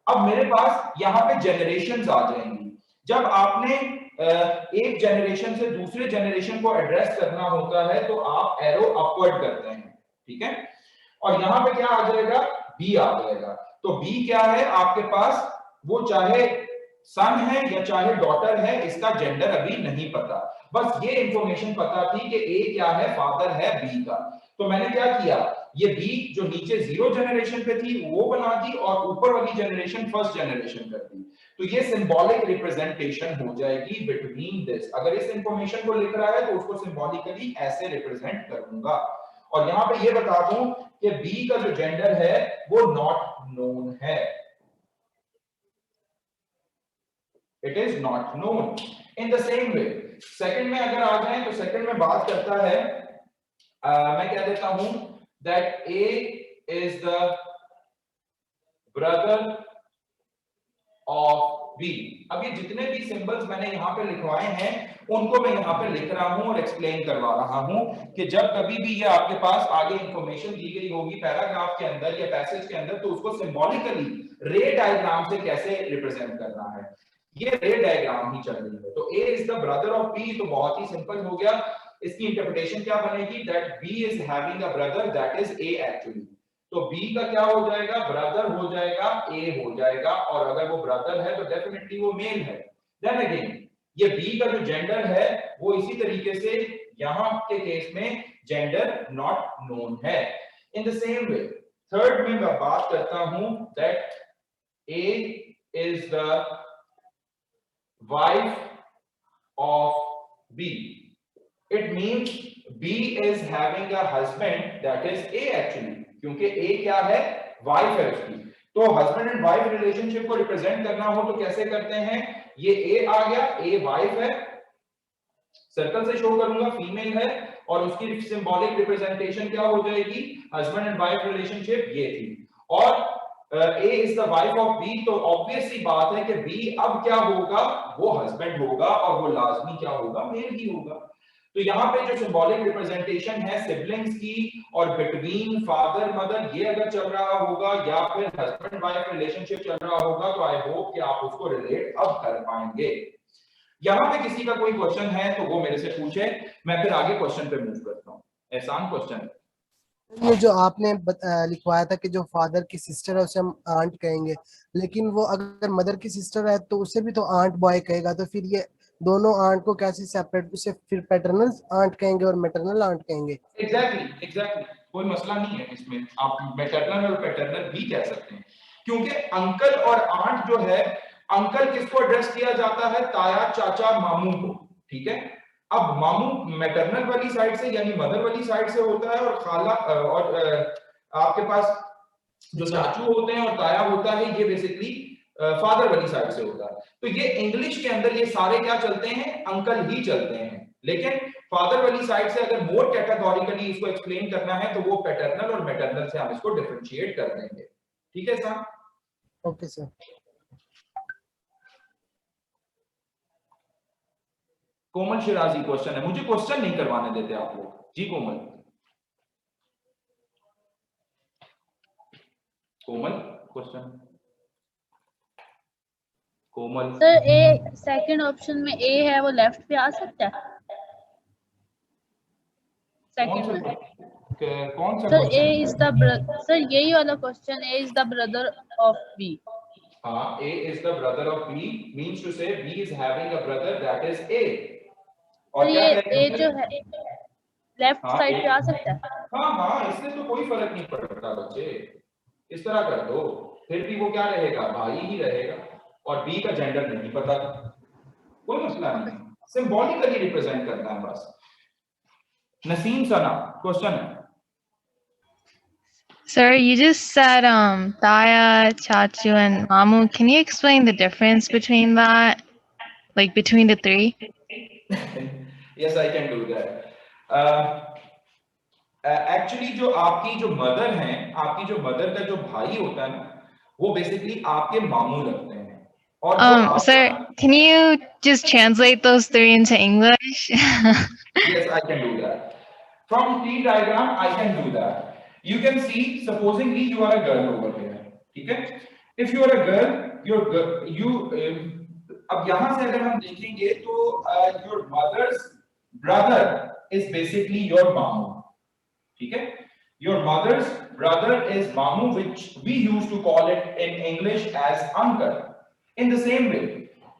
Speaker 1: अब मेरे पास यहाँ पे जनरेशंस आ जाएंगी। जब आपने एक जनरेशन से दूसरे जनरेशन को एड्रेस करना होता है तो आप एरो अपवर्ड करते हैं, ठीक है, और यहाँ पे क्या आ जाएगा, B आ जाएगा। तो B क्या है आपके पास, वो चाहे सन है या चाहे डॉटर है, इसका जेंडर अभी नहीं पता। बस ये इंफॉर्मेशन पता थी कि ए क्या है, फादर है बी का। तो मैंने क्या किया, ये बी जो नीचे 0 जनरेशन पे थी वो बना दी और ऊपर वाली जनरेशन फर्स्ट जनरेशन कर दी। तो ये सिंबॉलिक रिप्रेजेंटेशन हो जाएगी बिटवीन दिस। अगर इस इंफॉर्मेशन को लिख रहा है तो उसको सिंबॉलिकली ऐसे रिप्रेजेंट करूंगा। और यहां पे ये बता दूं कि बी का जो जेंडर है वो नॉट नोन है, it is not known. In the same way second में अगर आ जाए तो सेकंड में बात करता है, मैं कह देता हूं that A is the brother of B. अब ये जितने भी सिंबल्स मैंने यहां पे लिखवाए हैं उनको मैं यहां पे लिख रहा हूं और एक्सप्लेन करवा रहा हूं कि जब कभी भी ये आपके पास आगे इंफॉर्मेशन दी गई होगी पैराग्राफ के अंदर या पैसेज के अंदर, तो उसको सिंबॉलिकली रे डायग्राम से कैसे रिप्रेजेंट करना है, ये रे डायग्राम ही चल रही है। तो A is the brother of B, तो बहुत ही सिंपल हो गया। इसकी इंटरप्रिटेशन क्या बनेगी, that B is having a brother that is A actually. तो B का क्या हो जाएगा, ब्रदर हो जाएगा, A हो जाएगा, और अगर वो ब्रदर है तो डेफिनेटली वो मेल है। देन अगेन ये B का जो जेंडर है वो इसी तरीके से यहां के केस में जेंडर नॉट नोन है। In the same way third में मैं बात करता हूं that A is the wife of B. It means B is having a husband that is A actually, क्योंकि A क्या है, wife है उसकी। तो husband and wife relationship को represent करना हो तो कैसे करते हैं, ये A आ गया, A wife है, सर्कल से शो करूंगा फीमेल है, और उसकी सिंबॉलिक रिप्रेजेंटेशन क्या हो जाएगी, husband and wife relationship ये थी। और A is the wife of B, तो ऑब्वियस सी बात है कि B अब क्या होगा, वो हस्बैंड होगा, और वो लाजमी क्या होगा, मेल ही होगा। तो यहाँ पे जो सिंबॉलिक रिप्रेजेंटेशन है सिबलिंग्स की और बिटवीन फादर मदर, ये अगर चल रहा होगा या फिर हस्बैंड वाइफ रिलेशनशिप चल रहा होगा, तो आई होप कि आप उसको रिलेट अब कर पाएंगे। यहाँ पे किसी का कोई क्वेश्चन है तो वो मेरे से पूछे, मैं फिर आगे क्वेश्चन पे मूव करता हूँ। एहसान क्वेश्चन है।
Speaker 4: ये जो आपने लिखवाया था कि जो फादर की सिस्टर है उसे हम आंट कहेंगे, लेकिन वो अगर मदर की सिस्टर है तो उसे भी तो आंट बॉय कहेगा, तो फिर ये दोनों आंट को कैसे सेपरेट, उसे फिर पैटर्नल आंट कहेंगे और मैटरनल आंट कहेंगे?
Speaker 1: एग्जैक्टली कोई मसला नहीं है इसमें, आप मैटरनल और पैटर्नल भी कह सकते हैं, क्योंकि अंकल और आंट जो है, अंकल किसको एड्रेस किया जाता है, ताया चाचा मामू को, ठीक है। अब मामू मैटरनल वाली साइड से यानी मदर वाली साइड से होता है, और खाला और आपके पास जो चाचू होते हैं और ताया होता है, ये बेसिकली फादर वाली साइड से होता है। तो ये इंग्लिश के अंदर ये सारे क्या चलते हैं, अंकल ही चलते हैं, लेकिन फादर वाली साइड से अगर मोर कैटेगोरिकली इसको एक्सप्लेन करना है तो वो पैटर्नल और मैटरनल से हम इसको डिफरेंशिएट कर देंगे, ठीक है sir?
Speaker 4: Okay sir.
Speaker 1: Komal Shirazi question है, मुझे क्वेश्चन नहीं करवाने देते आप लोग जी। Komal question. Komal
Speaker 9: sir A second option में ए है वो लेफ्ट पे आ सकता है सेकंड में?
Speaker 1: कौन सा
Speaker 9: sir A is the sir यही वाला question, A is the brother of B.
Speaker 1: हाँ, A is the brother of B means to say B is having a brother that is A।
Speaker 9: और ये ए जो है लेफ्ट
Speaker 1: हाँ,
Speaker 9: साइड पे आ सकता है?
Speaker 1: हाँ, इससे तो कोई फर्क नहीं पड़ता बच्चे, इस तरह कर दो, फिर भी वो क्या रहेगा, भाई ही रहेगा, और B का जेंडर नहीं पता, कोई मसला नहीं, सिंबॉलिकली रिप्रेजेंट करना है बस। नसीम सना क्वेश्चन है।
Speaker 10: Sir, you just said Taya, Chachu, and Mamu. Can you explain the difference between that, like between the three?
Speaker 1: Yes, I can do that. Actually, जो आपकी जो मदर है, आपकी जो मदर का जो भाई होता है ना, वो बेसिकली आपके मामू लगते हैं। और
Speaker 10: Sir, can you just translate those three into English?
Speaker 1: Yes, I can do that. From tree diagram, I can do that. You can see, supposingly you are a girl over here, ठीक है? If you are a girl, अब यहाँ से अगर हम देखेंगे तो your mother's brother is basically your mamu, ठीक है? Your mother's brother is mamu, which we used to call it in English as uncle. In the same way,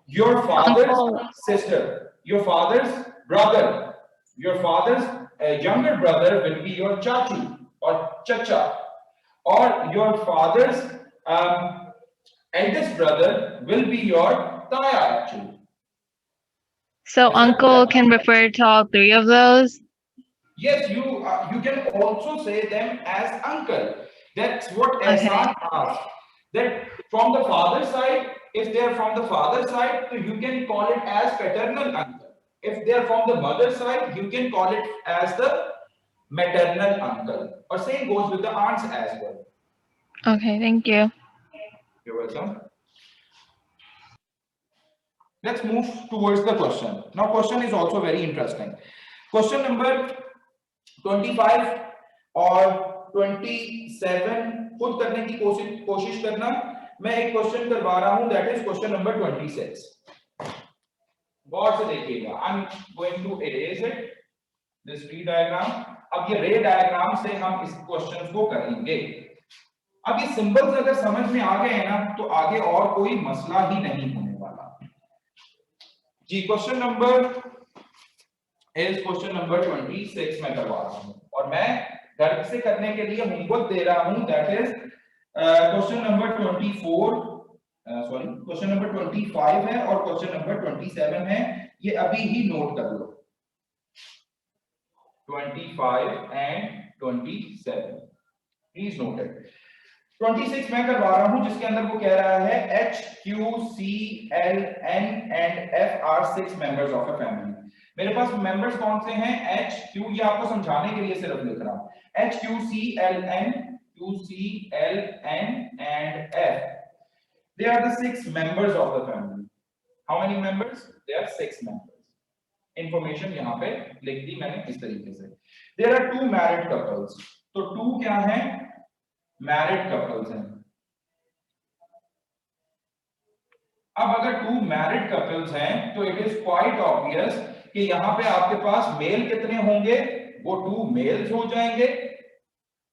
Speaker 1: your father's
Speaker 10: Uncle.
Speaker 1: sister, your father's brother, your father's younger brother will be your chachu or chacha, or your father's eldest brother will be your taya actually.
Speaker 10: So uncle can refer to all three of those?
Speaker 1: Yes, you can also say them as uncle. That's what
Speaker 10: Okay.
Speaker 1: Ehsan asked. That from the father side, if they are from the father side, so you can call it as paternal uncle. If they are from the mother side, you can call it as the maternal uncle. Or same goes with the aunts as well.
Speaker 10: Okay, thank you.
Speaker 1: You're welcome. Let's move towards the question. Now, question is also very interesting. Question number 25 और 27 खुद करने की कोशिश करना. मैं एक क्वेश्चन करवा रहा हूं, दैट इज क्वेश्चन नंबर 26. गौर से देखिएगा. I am going to erase it, this ray diagram. अब ये रे डायग्राम से हम इस क्वेश्चन को करेंगे. अब ये सिंबल्स अगर समझ में आ गए हैं ना, तो आगे और कोई मसला ही नहीं होने वाला जी. Question number is question number 26 मैं करवा रहा हूं, और मैं घर से करने के लिए होमवर्क दे रहा हूं, that is question number 24, sorry question number 25 है और क्वेश्चन नंबर 27 है. ये अभी ही नोट कर लो, 25 एंड 27, प्लीज नोट इट. 26 मैं करवा रहा हूं, जिसके अंदर वो कह रहा है H, Q, C, L, N and F are 6 members of a family. मेरे पास मेंबर्स कौन से हैं? H, Q, ये आपको समझाने के लिए सिर्फ लिख रहा हूं. H, Q, C, L, N, Q, C, L, N and F. They are the 6 members of the family. How many members? There are 6 members. Information यहाँ पे लिख दी मैंने इस तरीके से. There are 2 married couples. तो 2 क्या है? मैरिड कपल्स हैं. अब अगर 2 मैरिड कपल्स हैं तो इट इज क्वाइट ऑब्वियस कि यहां पे आपके पास मेल कितने होंगे? वो 2 मेल्स हो जाएंगे.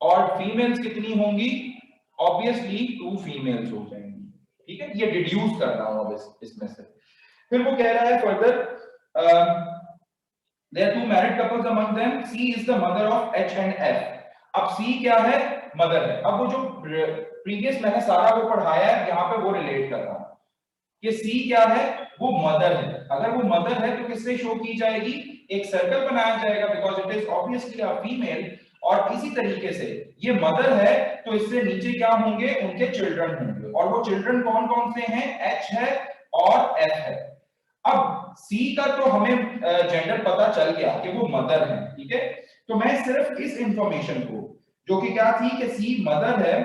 Speaker 1: और फीमेल्स कितनी होंगी? ऑब्वियसली 2 फीमेल्स हो जाएंगी. ठीक है, ये डिड्यूस कर रहा हूं अब इसमें से. फिर वो कह रहा है further, there are 2 married couples among them. C is the mother of H and F. अब सी क्या है? मदर है. अब वो जो प्रीवियस मैंने सारा वो पढ़ाया है, यहाँ पे वो रिलेट कर रहा हूं कि सी क्या है? वो मदर है. अगर वो मदर है तो किससे शो की जाएगी? एक सर्कल बनाया जाएगा, because it is obviously a female. और इसी तरीके से ये मदर है तो इससे नीचे क्या होंगे? उनके चिल्ड्रन होंगे. और वो चिल्ड्रन कौन कौन से हैं? H है और F है. अब सी का तो हमें जेंडर पता चल गया कि वो मदर है. ठीक है, तो मैं सिर्फ इस इंफॉर्मेशन को, जो कि क्या थी कि सी मदर है,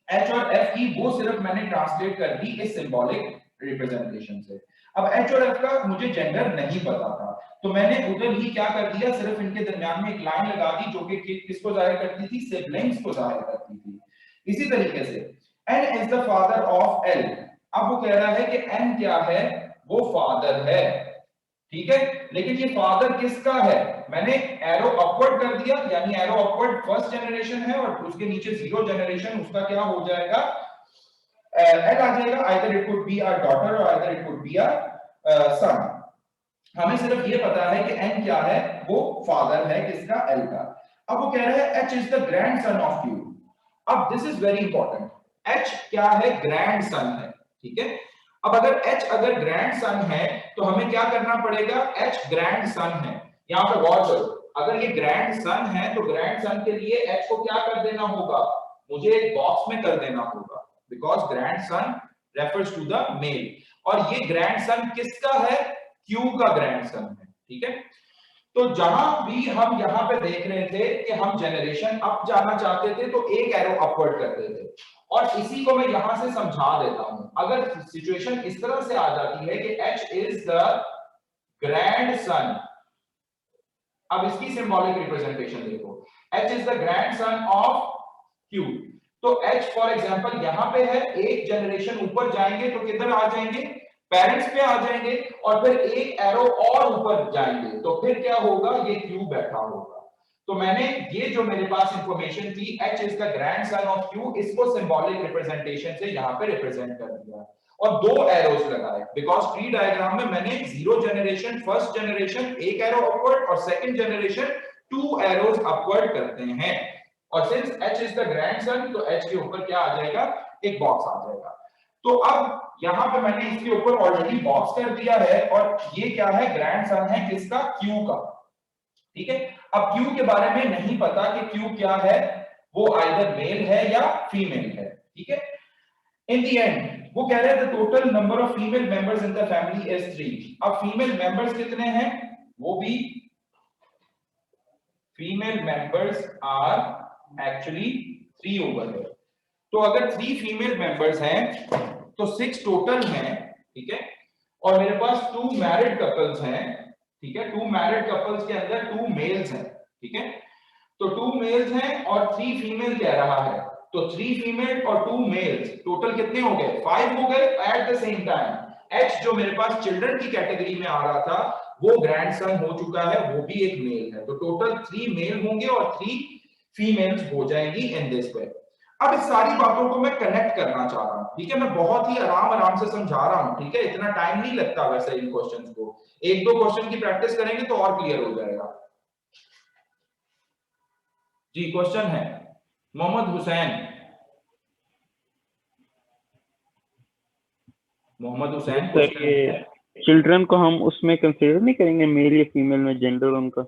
Speaker 1: H और F की, वो सिर्फ मैंने ट्रांसलेट कर दी इस सिंबॉलिक रिप्रेजेंटेशन से. अब H और F का मुझे जेंडर नहीं पता था, तो मैंने उधर ही क्या कर दिया, सिर्फ इनके दरमियान में एक लाइन लगा दी जो कि किसको जाहिर करती थी? सिबलिंग्स को जाहिर करती थी. इसी तरीके से N is the father of L. अब वो कह रहा है कि N क्या है? वो फादर है. ठीक है, लेकिन ये फादर किसका है? मैंने एरो अपवर्ड कर दिया, यानी एरो अपवर्ड फर्स्ट जनरेशन है और उसके नीचे 0 जनरेशन, उसका क्या हो जाएगा? एल आ जाएगा. Either it could be a daughter or either it could be a son. हमें सिर्फ ये पता है कि एन क्या है? वो फादर है किसका? एल का. अब वो कह रहा है H is the grandson of Q. अब this is very important. H क्या है? ग्रैंडसन है. ठीक है, अब अगर H अगर ग्रैंडसन है तो हमें क्या करना पड़ेगा? H ग्रैंडसन है. यहाँ पे गौर करो, अगर ये ग्रैंडसन है तो ग्रैंडसन के लिए H को क्या कर देना होगा? मुझे एक बॉक्स में कर देना होगा, because grandson refers to the male. और ये ग्रैंडसन किसका है? Q का ग्रैंडसन है. ठीक है, तो जहां भी हम यहाँ पे देख रहे थे कि हम जनरेशन अप जाना चाहते थे तो एक एरो अपवर्ड करते थे, और इसी को मैं यहां से समझा देता हूं. अगर सिचुएशन इस तरह से आ जाती है कि H इज द ग्रैंडसन, अब इसकी सिंबॉलिक रिप्रेजेंटेशन देखो, H is the grandson of Q. तो H फॉर एग्जांपल यहां पे है, एक जनरेशन ऊपर जाएंगे तो किधर आ जाएंगे? पेरेंट्स पे आ जाएंगे, और फिर एक एरो और ऊपर जाएंगे तो फिर क्या होगा? ये Q बैठा होगा. तो मैंने ये जो मेरे पास इंफॉर्मेशन थी H is the grandson of Q, इसको सिंबॉलिक रिप्रेजेंटेशन से यहाँ पे रिप्रेजेंट कर दिया. और 2 एरोस लगाए, बिकॉज ट्री डायग्राम में मैंने 0 generation, first generation 1 arrow upward और सेकंड जनरेशन 2 एरोस अपवर्ड करते हैं। और since h is the grandson, तो h के ऊपर क्या आ जाएगा, एक बॉक्स आ जाएगा। तो अब यहां पे मैंने इसके ऊपर ऑलरेडी बॉक्स कर दिया है, और ये क्या है, ग्रैंडसन है किसका, Q का। ठीक है, अब Q के बारे में नहीं पता कि Q क्या है, वो आइदर मेल है या फीमेल है। ठीक है, इन द एंड वो कह रहे हैं the total number of female members in the family is 3। अब फीमेल मेंबर्स कितने हैं, वो भी female members are actually 3 over है। तो अगर 3 फीमेल मेंबर्स हैं तो 6 टोटल हैं। ठीक है, और मेरे पास 2 मैरिड कपल्स हैं। ठीक है, 2 मैरिड कपल्स के अंदर 2 मेल्स हैं। ठीक है, तो 2 मेल्स हैं और 3 फीमेल कह रहा है, तो 3 फीमेल और 2 मेल्स टोटल कितने हो गए, 5 हो गए। At the same time H जो मेरे पास चिल्ड्रन की कैटेगरी में आ रहा था वो ग्रैंडसन हो चुका है, वो भी एक मेल है। तो टोटल 3 मेल होंगे और 3 फीमेल्स हो जाएंगी इन दिस वे। अब इस सारी बातों को मैं कनेक्ट करना चाह रहा हूं। ठीक है, मैं बहुत ही आराम से समझा रहा हूं। ठीक है, इतना टाइम नहीं लगता वैसे इन क्वेश्चंस को, 1-2 क्वेश्चन की प्रैक्टिस करेंगे तो और क्लियर हो जाएगा। जी, क्वेश्चन है मोहम्मद हुसैन। मोहम्मद हुसैन,
Speaker 5: सर ये चिल्ड्रन को हम उसमें कंसीडर नहीं करेंगे, मेल या फीमेल में जेंडर उनका?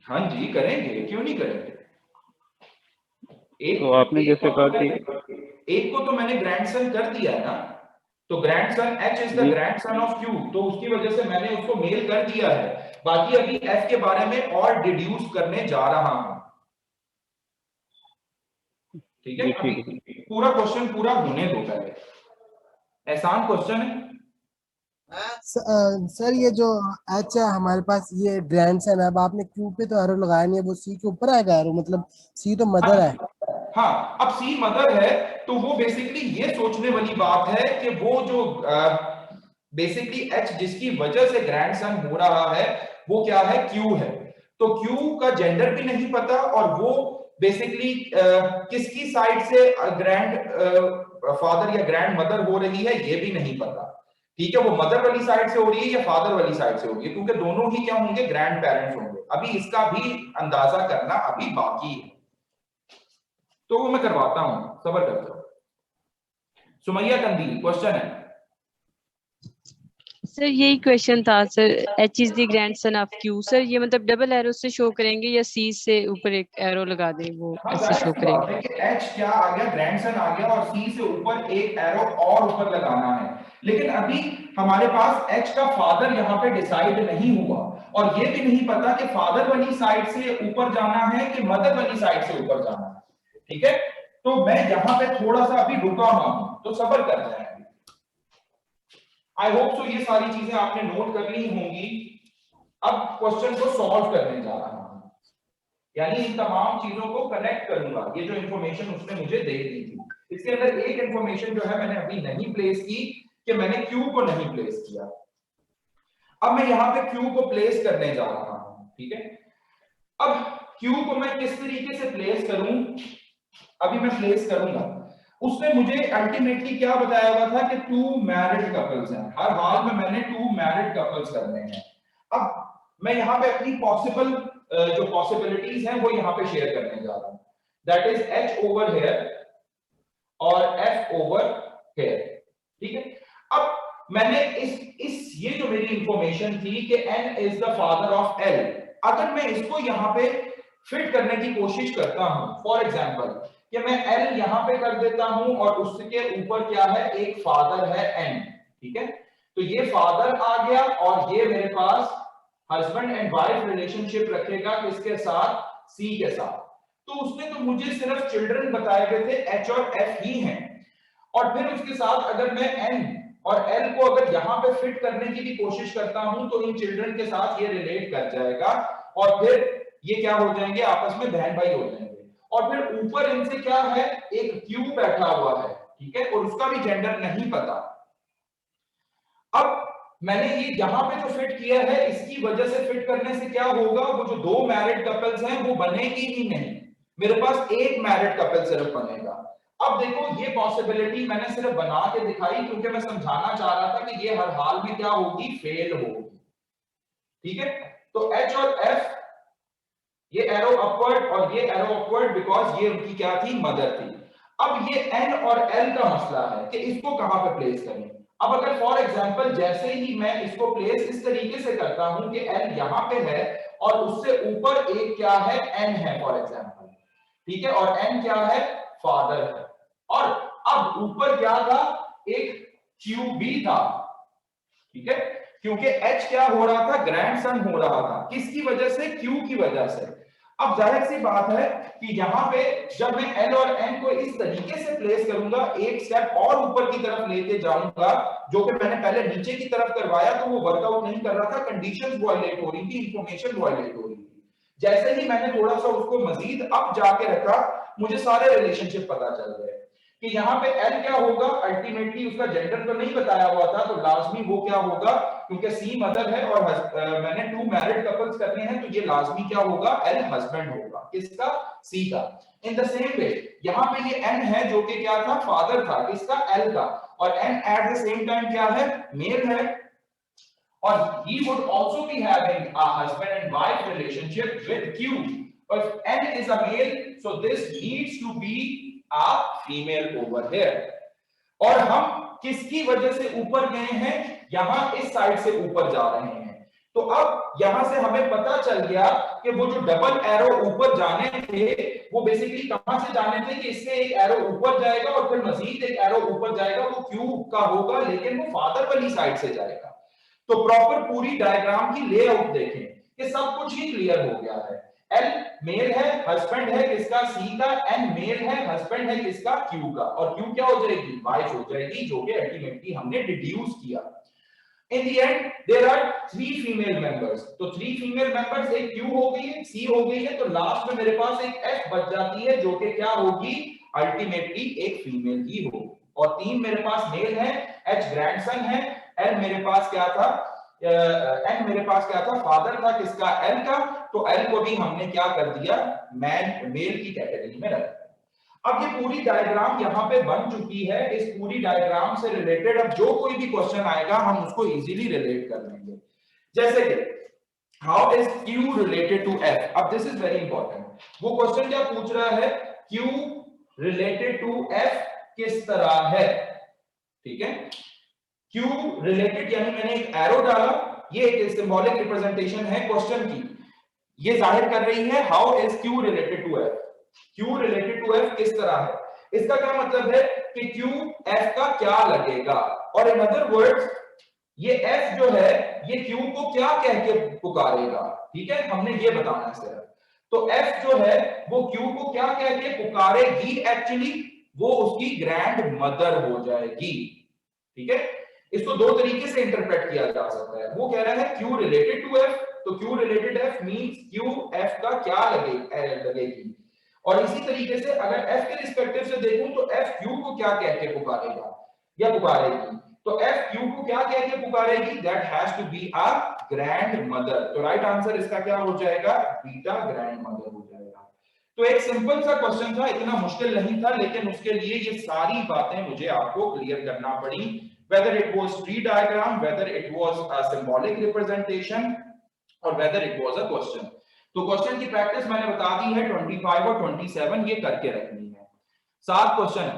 Speaker 1: हाँ जी करेंगे, क्यों नहीं करेंगे।
Speaker 5: तो आपने जैसे कहा कि
Speaker 1: एक को तो मैंने ग्रैंडसन कर दिया है ना, तो grandson H is the grandson of Q, तो उसकी वजह से मैंने उसको मेल कर दिया है। बाकी अभी F के बारे में और डिड्यूस करने जा रहा हूं। ठीक है, अभी पूरा क्वेश्चन पूरा होने दो पहले, आसान क्वेश्चन है।
Speaker 4: सर ये जो H है हमारे पास, ये ग्रैंडसन है। अब आपने Q पे तो एरो लगाया नहीं है, वो C के ऊपर आएगा एरो, मतलब C तो मदर है।
Speaker 1: हाँ, अब C मदर है तो वो बेसिकली ये सोचने वाली बात है कि वो जो बेसिकली H जिसकी वजह से ग्रैंडसन हो रहा है वो क्या है, Q है। तो Q का जेंडर भी नहीं पता, और वो बेसिकली किसकी साइड से ग्रैंड फादर या ग्रैंड मदर हो रही है ये भी नहीं पता। ठीक है, वो मदर वाली साइड से हो रही है या फादर वाली साइड से हो रही है, क्योंकि दोनों ही क्या होंगे, ग्रैंड पेरेंट्स होंगे। अभी इसका भी अंदाजा करना अभी बाकी है, तो वो मैं करवाता हूं, सब्र करते हो। सुमैया कंदील, क्वेश्चन है।
Speaker 3: सर यही क्वेश्चन था sir, H is the grandson of Q। Sir ये मतलब डबल एरो से शो करेंगे या C से ऊपर एक एरो लगा दें, वो ऐसे शो करेंगे?
Speaker 1: H क्या आ गया, ग्रैंडसन आ गया, और C से ऊपर एक एरो और ऊपर लगाना है। लेकिन अभी हमारे पास H का फादर यहाँ पे डिसाइड नहीं हुआ, और ये भी नहीं पता कि फादर वाली साइड से ऊपर जाना है कि मदर वाली साइड से ऊपर जाना है। ठीक है, तो मैं यहाँ पे थोड़ा सा अभी रुका हुआ हूं, तो सब्र कर जाए। आई होप सो ये सारी चीजें आपने नोट कर ली होंगी। अब क्वेश्चन को सॉल्व करने जा रहा हूं, यानी इन तमाम चीजों को कनेक्ट करूंगा। ये जो इंफॉर्मेशन उसने मुझे दे दी थी, इसके अंदर एक इंफॉर्मेशन जो है मैंने अभी नहीं प्लेस की, कि मैंने Q को नहीं प्लेस किया। अब मैं यहाँ पे Q को प्लेस करने जा रहा हूं। ठीक है, अब Q को मैं किस तरीके से प्लेस करूं, अभी मैं प्लेस करूंगा। उसने मुझे अल्टीमेटली क्या बताया हुआ था कि 2 मैरिड कपल्स हैं, हर हाल में मैंने 2 मैरिड कपल्स करने हैं। अब मैं यहाँ पे अपनी पॉसिबल जो पॉसिबिलिटीज हैं वो यहाँ पे शेयर करने जा रहा हूँ, that is H over here और F ओवर हेयर। ठीक है, अब मैंने इस ये जो मेरी इंफॉर्मेशन थी कि N is the father of L, अगर मैं इसको यहाँ पे फिट करने की कोशिश करता हूं, फॉर एग्जांपल कि मैं L यहां पे कर देता हूं और उसके ऊपर क्या है, एक फादर है N। ठीक है, तो ये फादर आ गया, और ये मेरे पास हस्बैंड एंड वाइफ रिलेशनशिप रखेगा किसके साथ, C के साथ। तो उसने तो मुझे सिर्फ चिल्ड्रन बताए गए थे, H और F ही हैं, और फिर उसके साथ अगर मैं N और L को अगर यहां पे फिट करने की भी कोशिश करता हूं तो इन चिल्ड्रन के साथ ये रिलेट कर जाएगा, और फिर ये क्या हो जाएंगे, आपस में बहन भाई हो जाएंगे। और फिर ऊपर इनसे क्या है, एक Q बैठा हुआ है। ठीक है, और उसका भी जेंडर नहीं पता। अब मैंने ये यहां पे जो फिट किया है, इसकी वजह से फिट करने से क्या होगा, वो जो 2 मैरिड कपल्स हैं वो बनेगी ही नहीं, मेरे पास एक मैरिड कपल सिर्फ बनेगा। अब देखो ये पॉसिबिलिटी मैंने सिर्फ बना के दिखाई क्योंकि मैं समझाना चाह रहा था कि ये हर हाल में क्या होगी, फेल होगी। ठीक है, तो H और F ये एरो अपवर्ड और ये एरो अपवर्ड, बिकॉज ये उनकी क्या थी, मदर थी। अब ये N और L का मसला है कि इसको कहां पे प्लेस करें। अब अगर फॉर एग्जांपल जैसे ही मैं इसको प्लेस इस तरीके से करता हूं कि L यहां पे है और उससे ऊपर एक क्या है, N है फॉर एग्जांपल, ठीक है, और N क्या है, फादर है, और अब ऊपर क्या था, एक QB था, ठीक है, क्योंकि H क्या हो रहा था, ग्रैंडसन हो रहा था, किसकी वजह से, Q की वजह से। अब जाहिर सी बात है कि यहां पे जब मैं L और N को इस तरीके से प्लेस करूंगा, एक स्टेप और ऊपर की तरफ लेके जाऊंगा, जो कि मैंने पहले नीचे की तरफ करवाया तो वो वर्कआउट नहीं कर रहा था, कंडीशंस वायलेट हो रही थी, इंफॉर्मेशन वायलेट हो रही थी। जैसे ही मैंने थोड़ा सा उसको मजीद अप जाके रखा, मुझे सारे रिलेशनशिप पता चल गए कि यहाँ पे L क्या होगा, अल्टीमेटली उसका जेंडर तो नहीं बताया हुआ था, तो लाजमी वो क्या होगा, क्योंकि C मदर है और मैंने 2 मैरिड कपल्स करने हैं, तो ये लाजमी क्या होगा, L हस्बैंड होगा, किसका, C का। इन द सेम वे यहाँ पे ये N है जो कि क्या था, फादर था, किसका, L का, और N at the same time क्या है, मेल है, और he would also be having a husband and wife relationship with Q. If N is a male, so this needs to be a female over here. और हम किसकी वजह से ऊपर गए हैं, यहां इस साइड से ऊपर जा रहे हैं, तो अब यहां से हमें पता चल गया कि वो जो डबल एरो ऊपर जाने थे वो बेसिकली कहां से जाने थे, कि इससे एक एरो ऊपर जाएगा और फिर मजीद एक एरो ऊपर जाएगा, वो Q का होगा, लेकिन वो फादर वाली साइड से जाएगा। तो प्रॉपर पूरी डायग्राम की लेआउट देखें कि सब कुछ ही क्लियर हो गया है। L मेल है, हस्बैंड है किसका, C का, N मेल है, हस्बैंड है किसका, Q का, और Q क्या हो जाएगी, वाइफ हो जाएगी, जो कि अल्टीमेटली हमने डिड्यूस किया। In the end there are 3 female members, तो 3 female members, एक Q हो गई है, C हो गई है, तो लास्ट में मेरे पास एक F बच जाती है जो कि क्या होगी, अल्टीमेटली एक फीमेल ही होगी, और 3 मेरे पास मेल है, H ग्रैंडसन है, L मेरे पास क्या था, N मेरे पास क्या था, फादर था, किसका, L का, तो L को भी हमने क्या कर दिया, मेल की कैटेगरी में रख दिया। अब ये पूरी डायग्राम यहाँ पे बन चुकी है, इस पूरी डायग्राम से रिलेटेड अब जो कोई भी क्वेश्चन आएगा हम उसको इजीली रिलेट कर लेंगे। जैसे कि how is Q related to F, अब दिस इज वेरी इंपॉर्टेंट, वो क्वेश्चन क्या पूछ रहा है, Q रिलेटेड टू F किस तरह है, ठीक है, Q रिलेटेड यानी मैंने एक एरो डाला, ये एक सिंबॉलिक रिप्रेजेंटेशन है क्वेश्चन की, ये जाहिर कर रही है how is Q related to F, Q related to F किस तरह है, इसका क्या मतलब है कि Q F का क्या लगेगा, और इन अदर वर्ड्स ये F जो है ये Q को क्या कह के पुकारेगा, ठीक है, हमने ये बताना है सिर्फ। तो F जो है वो Q को क्या कह के पुकारेगी, एक्चुअली वो उसकी ग्रैंड मदर हो जाएगी, ठीक है। इसको 2 तरीके से इंटरप्रेट किया जा सकता है, वो कह रहा है Q रिलेटेड टू F, तो Q related F means Q F का क्या लगेगी, और इसी तरीके से अगर F के रिस्पेक्टिव से देखूं तो F Q को क्या कह के पुकारेगा या पुकारेगी, तो F Q को क्या कह के पुकारेगी, that has to be a grandmother, तो राइट आंसर इसका क्या हो जाएगा, बीटा ग्रैंड मदर हो जाएगा। तो एक सिंपल सा क्वेश्चन था, इतना मुश्किल नहीं था, लेकिन उसके लिए ये सारी बातें मुझे आपको क्लियर करना पड़ी, whether it was tree diagram, whether it was a symbolic representation, or whether it was a question. तो क्वेश्चन की प्रैक्टिस मैंने बता दी है, 25 और 27 ये करके रखनी है। 7 क्वेश्चन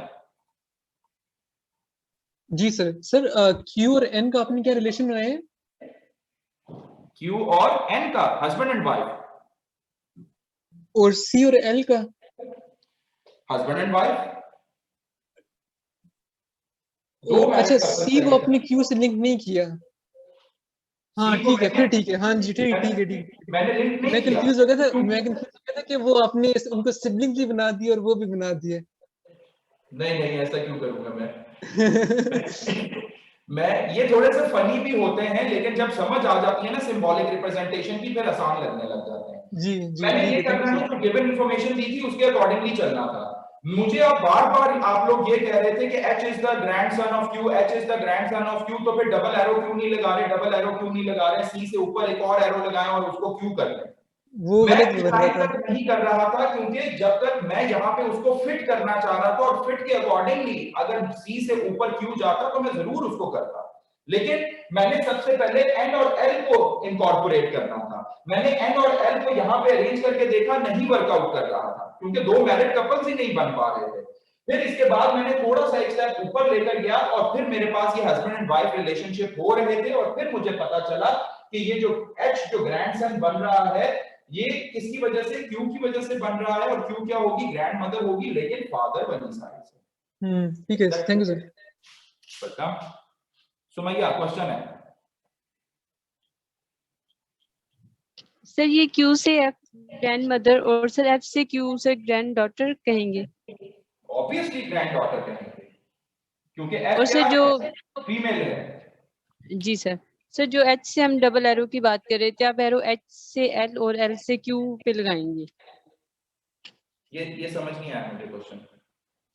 Speaker 11: जी सर। सर Q और N का आपने क्या रिलेशन बनाया है?
Speaker 1: Q और N का हस्बैंड एंड वाइफ,
Speaker 11: और C और L का
Speaker 1: हस्बैंड एंड वाइफ।
Speaker 11: अच्छा, C को आपने Q से लिंक नहीं किया, हाँ ठीक है, फिर ठीक है, हाँ जी ठीक है ठीक है,
Speaker 1: मैंने लिंक नहीं
Speaker 11: मैं कंफ्यूज हो गया था, कि वो आपने उनको सिबलिंग भी बना दिया और वो भी बना दिए।
Speaker 1: नहीं ऐसा क्यों करूंगा मैं मैं ये थोड़े से फनी भी होते हैं, लेकिन जब समझ आ जाती है ना सिंबॉलिक रिप्रेजेंटेशन की, फिर आसान लगने लग जाते हैं।
Speaker 11: जी
Speaker 1: मैंने ये करना है, जो गिवन इंफॉर्मेशन दी थी उसके अकॉर्डिंगली चलना था। मुझे अब बार-बार आप लोग ये कह रहे थे कि H is the grandson of Q, H is the grandson of Q, तो फिर डबल एरो क्यों नहीं लगा रहे, C से ऊपर एक और एरो लगाएं और उसको Q कर लें।
Speaker 11: वो
Speaker 1: मैं
Speaker 11: गलत बन रहा
Speaker 1: डिसाइड
Speaker 11: था।
Speaker 1: तक नहीं कर रहा था, क्योंकि जब तक मैं यहाँ पे उसको फिट करना चाह रहा था और फिट के अकॉर्डिंगली अगर सी से ऊपर क्यू जाता तो मैं जरूर उसको करता, लेकिन मैंने सबसे पहले एन और एल को इनकॉर्पोरेट करना था। मैंने एन और एल को यहाँ पे अरेंज करके देखा, नहीं वर्कआउट कर रहा था, क्योंकि दो मैरिड कपल्स ही नहीं बन पा रहे थे। फिर इसके बाद मैंने थोड़ा सा एक स्टेप ऊपर लेकर गया और फिर मेरे पास ये हस्बैंड एंड वाइफ रिलेशनशिप हो रहे थे, और फिर मुझे पता चला कि ये जो एच जो ग्रैंडसन बन रहा है ये किसकी वजह से, क्यू की वजह से बन रहा है, और क्यू क्या होगी, ग्रैंड मदर होगी, लेकिन फादर बनी साइड से।
Speaker 11: ठीक है, थैंक यू सर।
Speaker 1: बता सुमैया, क्वेश्चन है।
Speaker 3: सर ये क्यू से एफ ग्रैंड मदर और सर एफ से क्यू से ग्रैंड डॉटर कहेंगे।
Speaker 1: ऑब्वियसली ग्रैंड डॉटर कहेंगे, क्योंकि एफ
Speaker 3: और सर जो
Speaker 1: फीमेल है।
Speaker 3: जी सर जो एच से हम डबल एरो की बात कर रहे थे, आप एरो एच से एल और एल से क्यू पे लगाएंगे।
Speaker 1: ये समझ नहीं आया मुझे क्वेश्चन।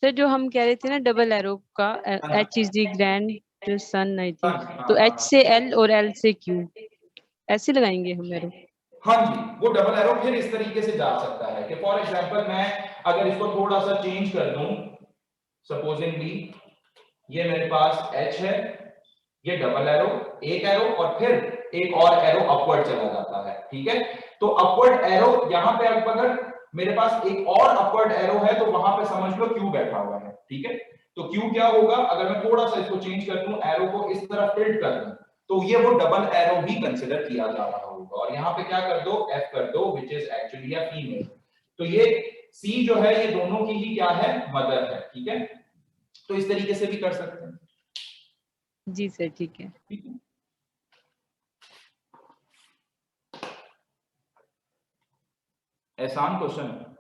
Speaker 3: सर जो हम कह रहे थे ना डबल एरो का, H is the grand son I think, तो एच से एल और एल से क्यू ऐसे लगाएंगे हम एरो।
Speaker 1: हाँ जी, वो डबल एरो फिर इस तरीके से जा सकता है कि फॉर एग्जांपल मैं अगर इसको थोड़ा सा चेंज कर दूं, सपोजिंगली ये मेरे पास एच है, ये डबल एरो, एक एरो और फिर एक और एरो अपवर्ड चला जाता है, ठीक है। तो अपवर्ड एरो यहाँ पे अगर मेरे पास एक और अपवर्ड एरो है तो वहां पे समझ लो क्यू बैठा हुआ है, ठीक है। तो क्यू क्या होगा, अगर मैं थोड़ा सा इसको चेंज कर दूं, एरो को इस तरफ टिल्ट कर दूं, तो ये वो डबल एरो भी कंसिडर किया जा रहा होगा। और यहाँ पे क्या कर दो, एफ कर दो, which is actually a female. तो ये सी जो है ये दोनों की ही क्या है, मदर है, ठीक है। तो इस तरीके से भी कर सकते हैं।
Speaker 3: जी सर, ठीक है।
Speaker 1: एहसान क्वेश्चन है।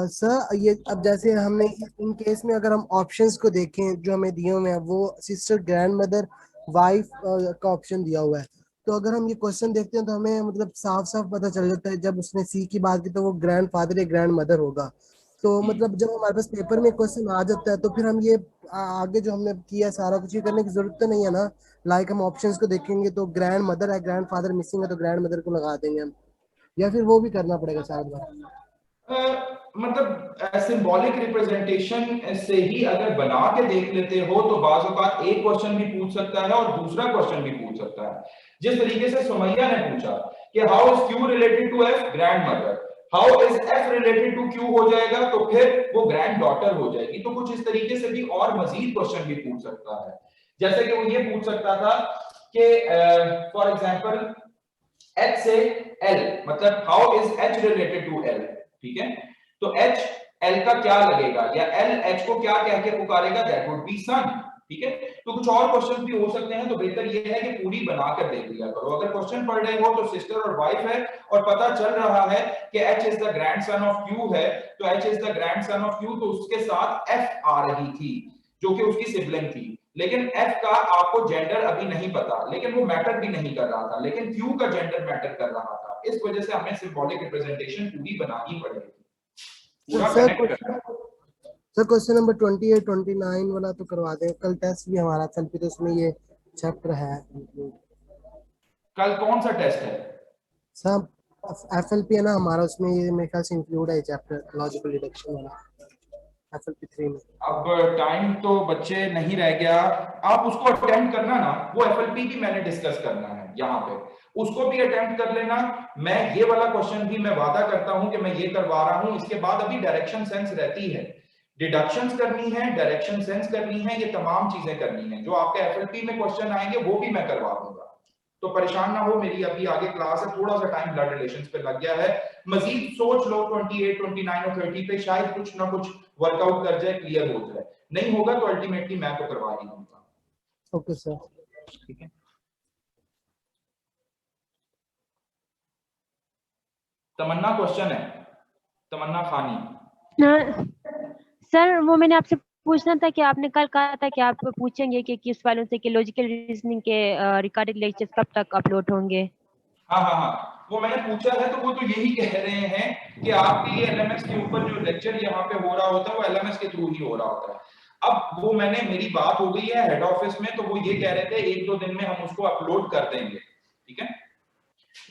Speaker 4: सर ये अब जैसे हमने इन केस में अगर हम ऑप्शंस को देखें जो हमें दिए हुए हैं, वो सिस्टर, ग्रैंड मदर, वाइफ का ऑप्शन दिया हुआ है। तो अगर हम ये क्वेश्चन देखते हैं तो हमें मतलब साफ साफ पता चल जाता है, जब उसने सी की बात की तो वो ग्रैंड फादर या ग्रैंड मदर होगा। तो मतलब जब हमारे पास पेपर में क्वेश्चन आ जाता है तो फिर हम ये आगे जो हमने किया सारा कुछ ये करने की जरूरत तो नहीं है ना। लाइक हम ऑप्शंस को देखेंगे तो ग्रैंड मदर है, ग्रैंड फादर मिसिंग है तो ग्रैंड मदर को लगा देंगे हम, या फिर वो भी करना पड़ेगा शायद।
Speaker 1: मतलब सिंबॉलिक रिप्रेजेंटेशन से ही अगर बना के देख लेते हो तो बाज़ औक़ात एक क्वेश्चन भी पूछ सकता है और दूसरा क्वेश्चन भी पूछ सकता है। जिस तरीके से सुमैया ने पूछा कि how is Q related to F, grandmother, how is F related to Q हो जाएगा तो फिर वो ग्रैंड डॉटर हो जाएगी। तो कुछ इस तरीके से भी और मजीद क्वेश्चन भी पूछ सकता है, जैसे कि वो ये पूछ सकता था कि फॉर एग्जांपल एच से एल, मतलब how is H related to L, ठीक है। तो एच एल का क्या लगेगा, या एल एच को क्या कह के पुकारेगा, दैट वुड बी सन, ठीक है। तो कुछ और क्वेश्चन भी हो सकते हैं, तो बेहतर ये है कि पूरी बनाकर देख लिया करो। अगर क्वेश्चन पढ़ रहे हो तो सिस्टर और वाइफ है और पता चल रहा है कि H is the grandson of Q है, तो H is the grandson of Q, तो उसके साथ एफ आ रही थी जो कि उसकी सिबलिंग थी। लेकिन एफ का आपको जेंडर अभी नहीं पता, लेकिन वो मैटर भी नहीं कर रहा था, लेकिन क्यू का जेंडर मैटर कर रहा था। इस वजह से हमें सिंबॉलिक रिप्रेजेंटेशन पूरी बनानी पड़ेगी।
Speaker 4: सर क्वेश्चन नंबर 28 29 वाला तो करवा दें, कल टेस्ट भी हमारा चल पे, तो उसमें ये चैप्टर है।
Speaker 1: कल कौन सा टेस्ट है
Speaker 4: सर? एफएलपी है ना हमारा, उसमें ये मेरे ख्याल से इंक्लूड है चैप्टर लॉजिकल डिडक्शन वाला, एफएलपी 3 में।
Speaker 1: अब टाइम तो बच्चे नहीं रह गया, आप उसको अटेम्प्ट करना ना, वो एफएलपी भी मैंने डिस्कस करना है यहाँ पे, उसको भी अटेम्प्ट कर लेना। मैं ये वाला क्वेश्चन भी मैं वादा करता हूं कि मैं ये करवा रहा हूं। इसके बाद अभी डायरेक्शन सेंस रहती है, डिडक्शंस करनी है, डायरेक्शन सेंस करनी है, ये तमाम चीजें करनी है। जो आपके एफएलपी में क्वेश्चन आएंगे वो भी मैं करवा दूंगा, तो परेशान ना हो। मेरी अभी आगे क्लास है, थोड़ा सा टाइम ब्लड रिलेशंस पे लग गया है। मजीद सोच लो 28, 29 और 30 पे, शायद कुछ ना कुछ वर्कआउट कर जाए, क्लियर हो जाए। नहीं होगा तो अल्टीमेटली मैं तो करवा ही दूंगा।
Speaker 4: ओके सर,
Speaker 1: ठीक है। तमन्ना क्वेश्चन है, तमन्ना खानी।
Speaker 12: सर वो मैंने आपसे पूछना था कि आपने कल कहा था कि आप पूछेंगे कि किस वालों से कि लॉजिकल रीजनिंग के रिकॉर्डेड लेक्चर्स कब तक अपलोड होंगे।
Speaker 1: हाँ, वो मैंने पूछा है, तो वो तो यही कह रहे हैं कि आपके एलएमएस के ऊपर जो लेक्चर यहाँ पे हो रहा होता है वो एलएमएस के थ्रू ही हो रहा होता है। अब वो मेरी बात हो गई है हेड ऑफिस में, तो वो ये कह रहे थे 1-2 दिन में हम उसको अपलोड कर देंगे, ठीक है।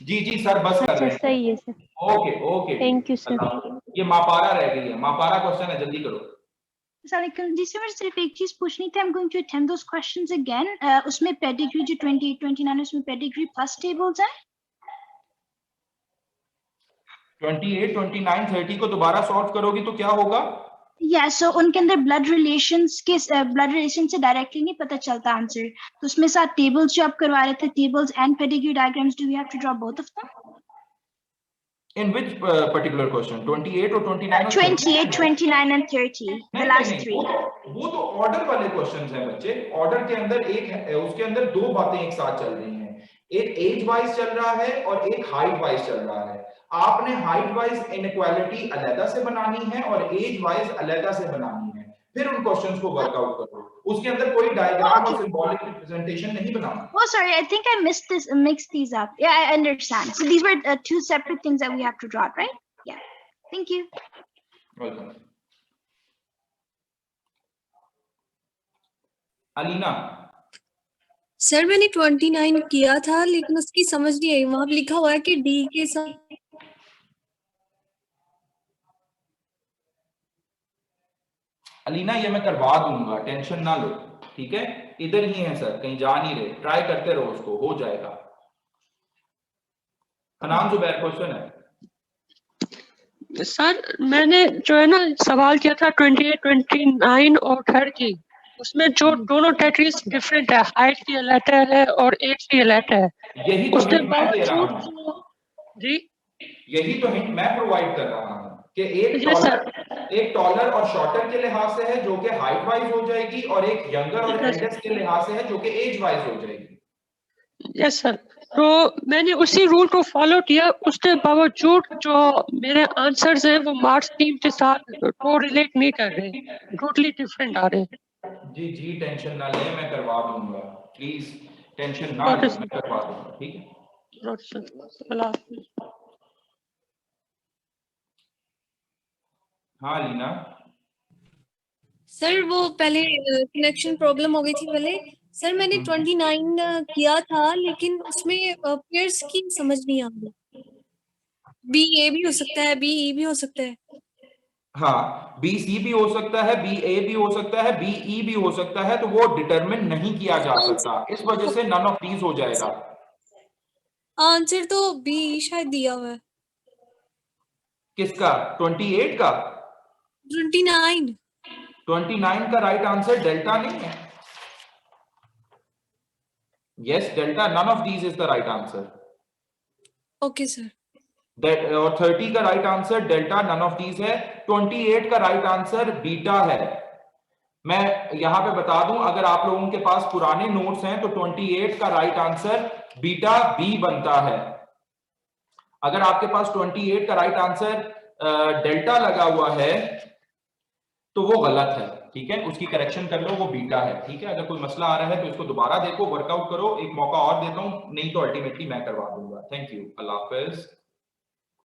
Speaker 1: जी जी सर बस कर
Speaker 12: अच्छा
Speaker 1: रहे हैं।
Speaker 12: सही है sir,
Speaker 1: okay okay
Speaker 12: thank you sir.
Speaker 1: ये मापारा रह गई है, मापारा क्वेश्चन है, जल्दी करो।
Speaker 6: जिससे मैं सिर्फ एक चीज पूछनी थी, I'm going to attempt those questions again. उसमें पेडिग्री जो 28, 29 उसमें पेडिग्री प्लस टेबल्स है।
Speaker 1: 28, 29, 30 को दोबारा सॉल्व करोगी तो क्या होगा?
Speaker 6: सो उनके अंदर ब्लड रिलेशन से डायरेक्टली नहीं पता चलता आंसर, तो उसमें साथ टेबल्स जो आप करवा रहे थे, tables and pedigree diagrams, do we have to draw both of them?
Speaker 1: In which particular question? 28 or 29 or
Speaker 6: 28, 29 and 30, the last three.
Speaker 1: वो तो ऑर्डर वाले क्वेश्चंस हैं बच्चे। ऑर्डर के अंदर एक है, उसके अंदर दो बातें एक साथ चल रही हैं, एक एज वाइज चल रहा है और एक हाइट वाइज चल रहा है। आपने हाइट वाइज इनइक्वालिटी अलग से बनानी है और एज वाइज अलग से बनानी है, फिर उन क्वेश्चंस को वर्कआउट करो। उसके अंदर कोई डायग्राम और सिंबॉलिक रिप्रेजेंटेशन नहीं बनाना।
Speaker 6: Oh, sorry, I think I mixed these up. Yeah, I understand. So these were two separate things that we have to draw, right? Yeah. Thank you.
Speaker 1: Welcome. Alina.
Speaker 2: Sir मैंने 29 किया था लेकिन उसकी समझ नहीं आई, वहां लिखा हुआ है कि डी के साथ।
Speaker 1: अलीना ये मैं करवा दूंगा, टेंशन ना लो, ठीक है? इधर ही है सर, कहीं जा नहीं रहे, ट्राई करते रहो, उसको हो जाएगा। हनान जुबैर क्वेश्चन है।
Speaker 13: सर मैंने जो है ना सवाल किया था 28, 29 और 30, उसमें जो दोनों कैटेगरीज डिफरेंट है, हाइट की अलग है और एज की अलग है।
Speaker 1: यही तो
Speaker 13: उसके
Speaker 1: हिंट मैं दे रहा हूं।
Speaker 13: बावजूद जी
Speaker 1: यही तो हिंट मैं प्रोवाइड कर रहा हूं कि एक टॉलर और शॉर्टर के लिहाज से है जो कि हाइट वाइज हो जाएगी, और एक यंगर और एल्डेस्ट के लिहाज से है जो कि एज वाइज हो जाएगी।
Speaker 13: यस सर, तो मैंने उसी रूल को फॉलो किया, उसके बावजूद जो मेरे आंसर्स हैं वो मार्क्स टीम के साथ को रिलेट नहीं कर रहे, टोटली डिफरेंट आ रहे हैं।
Speaker 1: जी जी टेंशन ना लें, मैं करवा दूंगा, प्लीज टेंशन ना लें, मैं करवा दूंगा, ठीक है? हाँ लीना।
Speaker 2: सर वो पहले कनेक्शन प्रॉब्लम हो गई थी पहले। सर मैंने 29 किया था लेकिन उसमें पेयर्स की समझ नहीं आ रही। बी ए भी हो सकता है, बी ई भी हो सकता है।
Speaker 1: हाँ बी सी भी हो सकता है, बी ए भी हो सकता है, बी ई भी हो सकता है, तो वो डिटरमिन नहीं किया जा सकता, इस वजह से नन ऑफ दीज हो जाएगा।
Speaker 2: आंसर तो बी शायद दिया हुआ है।
Speaker 1: किसका? 28 का?
Speaker 2: 29
Speaker 1: का राइट आंसर डेल्टा नहीं है। Yes delta, none of these is the right answer.
Speaker 2: Okay sir.
Speaker 1: और 30 का right answer delta, none of these है। 28 का राइट आंसर बीटा है। मैं यहां पे बता दूं, अगर आप लोगों के पास पुराने नोट्स हैं तो 28 का राइट आंसर बीटा बी बनता है। अगर आपके पास 28 का राइट आंसर डेल्टा लगा हुआ है तो वो गलत है, ठीक है? उसकी करेक्शन कर लो, वो बीटा है, ठीक है? अगर कोई मसला आ रहा है तो इसको दोबारा देखो, वर्कआउट करो, एक मौका और देता हूं, नहीं तो अल्टीमेटली मैं करवा दूंगा। Thank you, Allah Hafiz.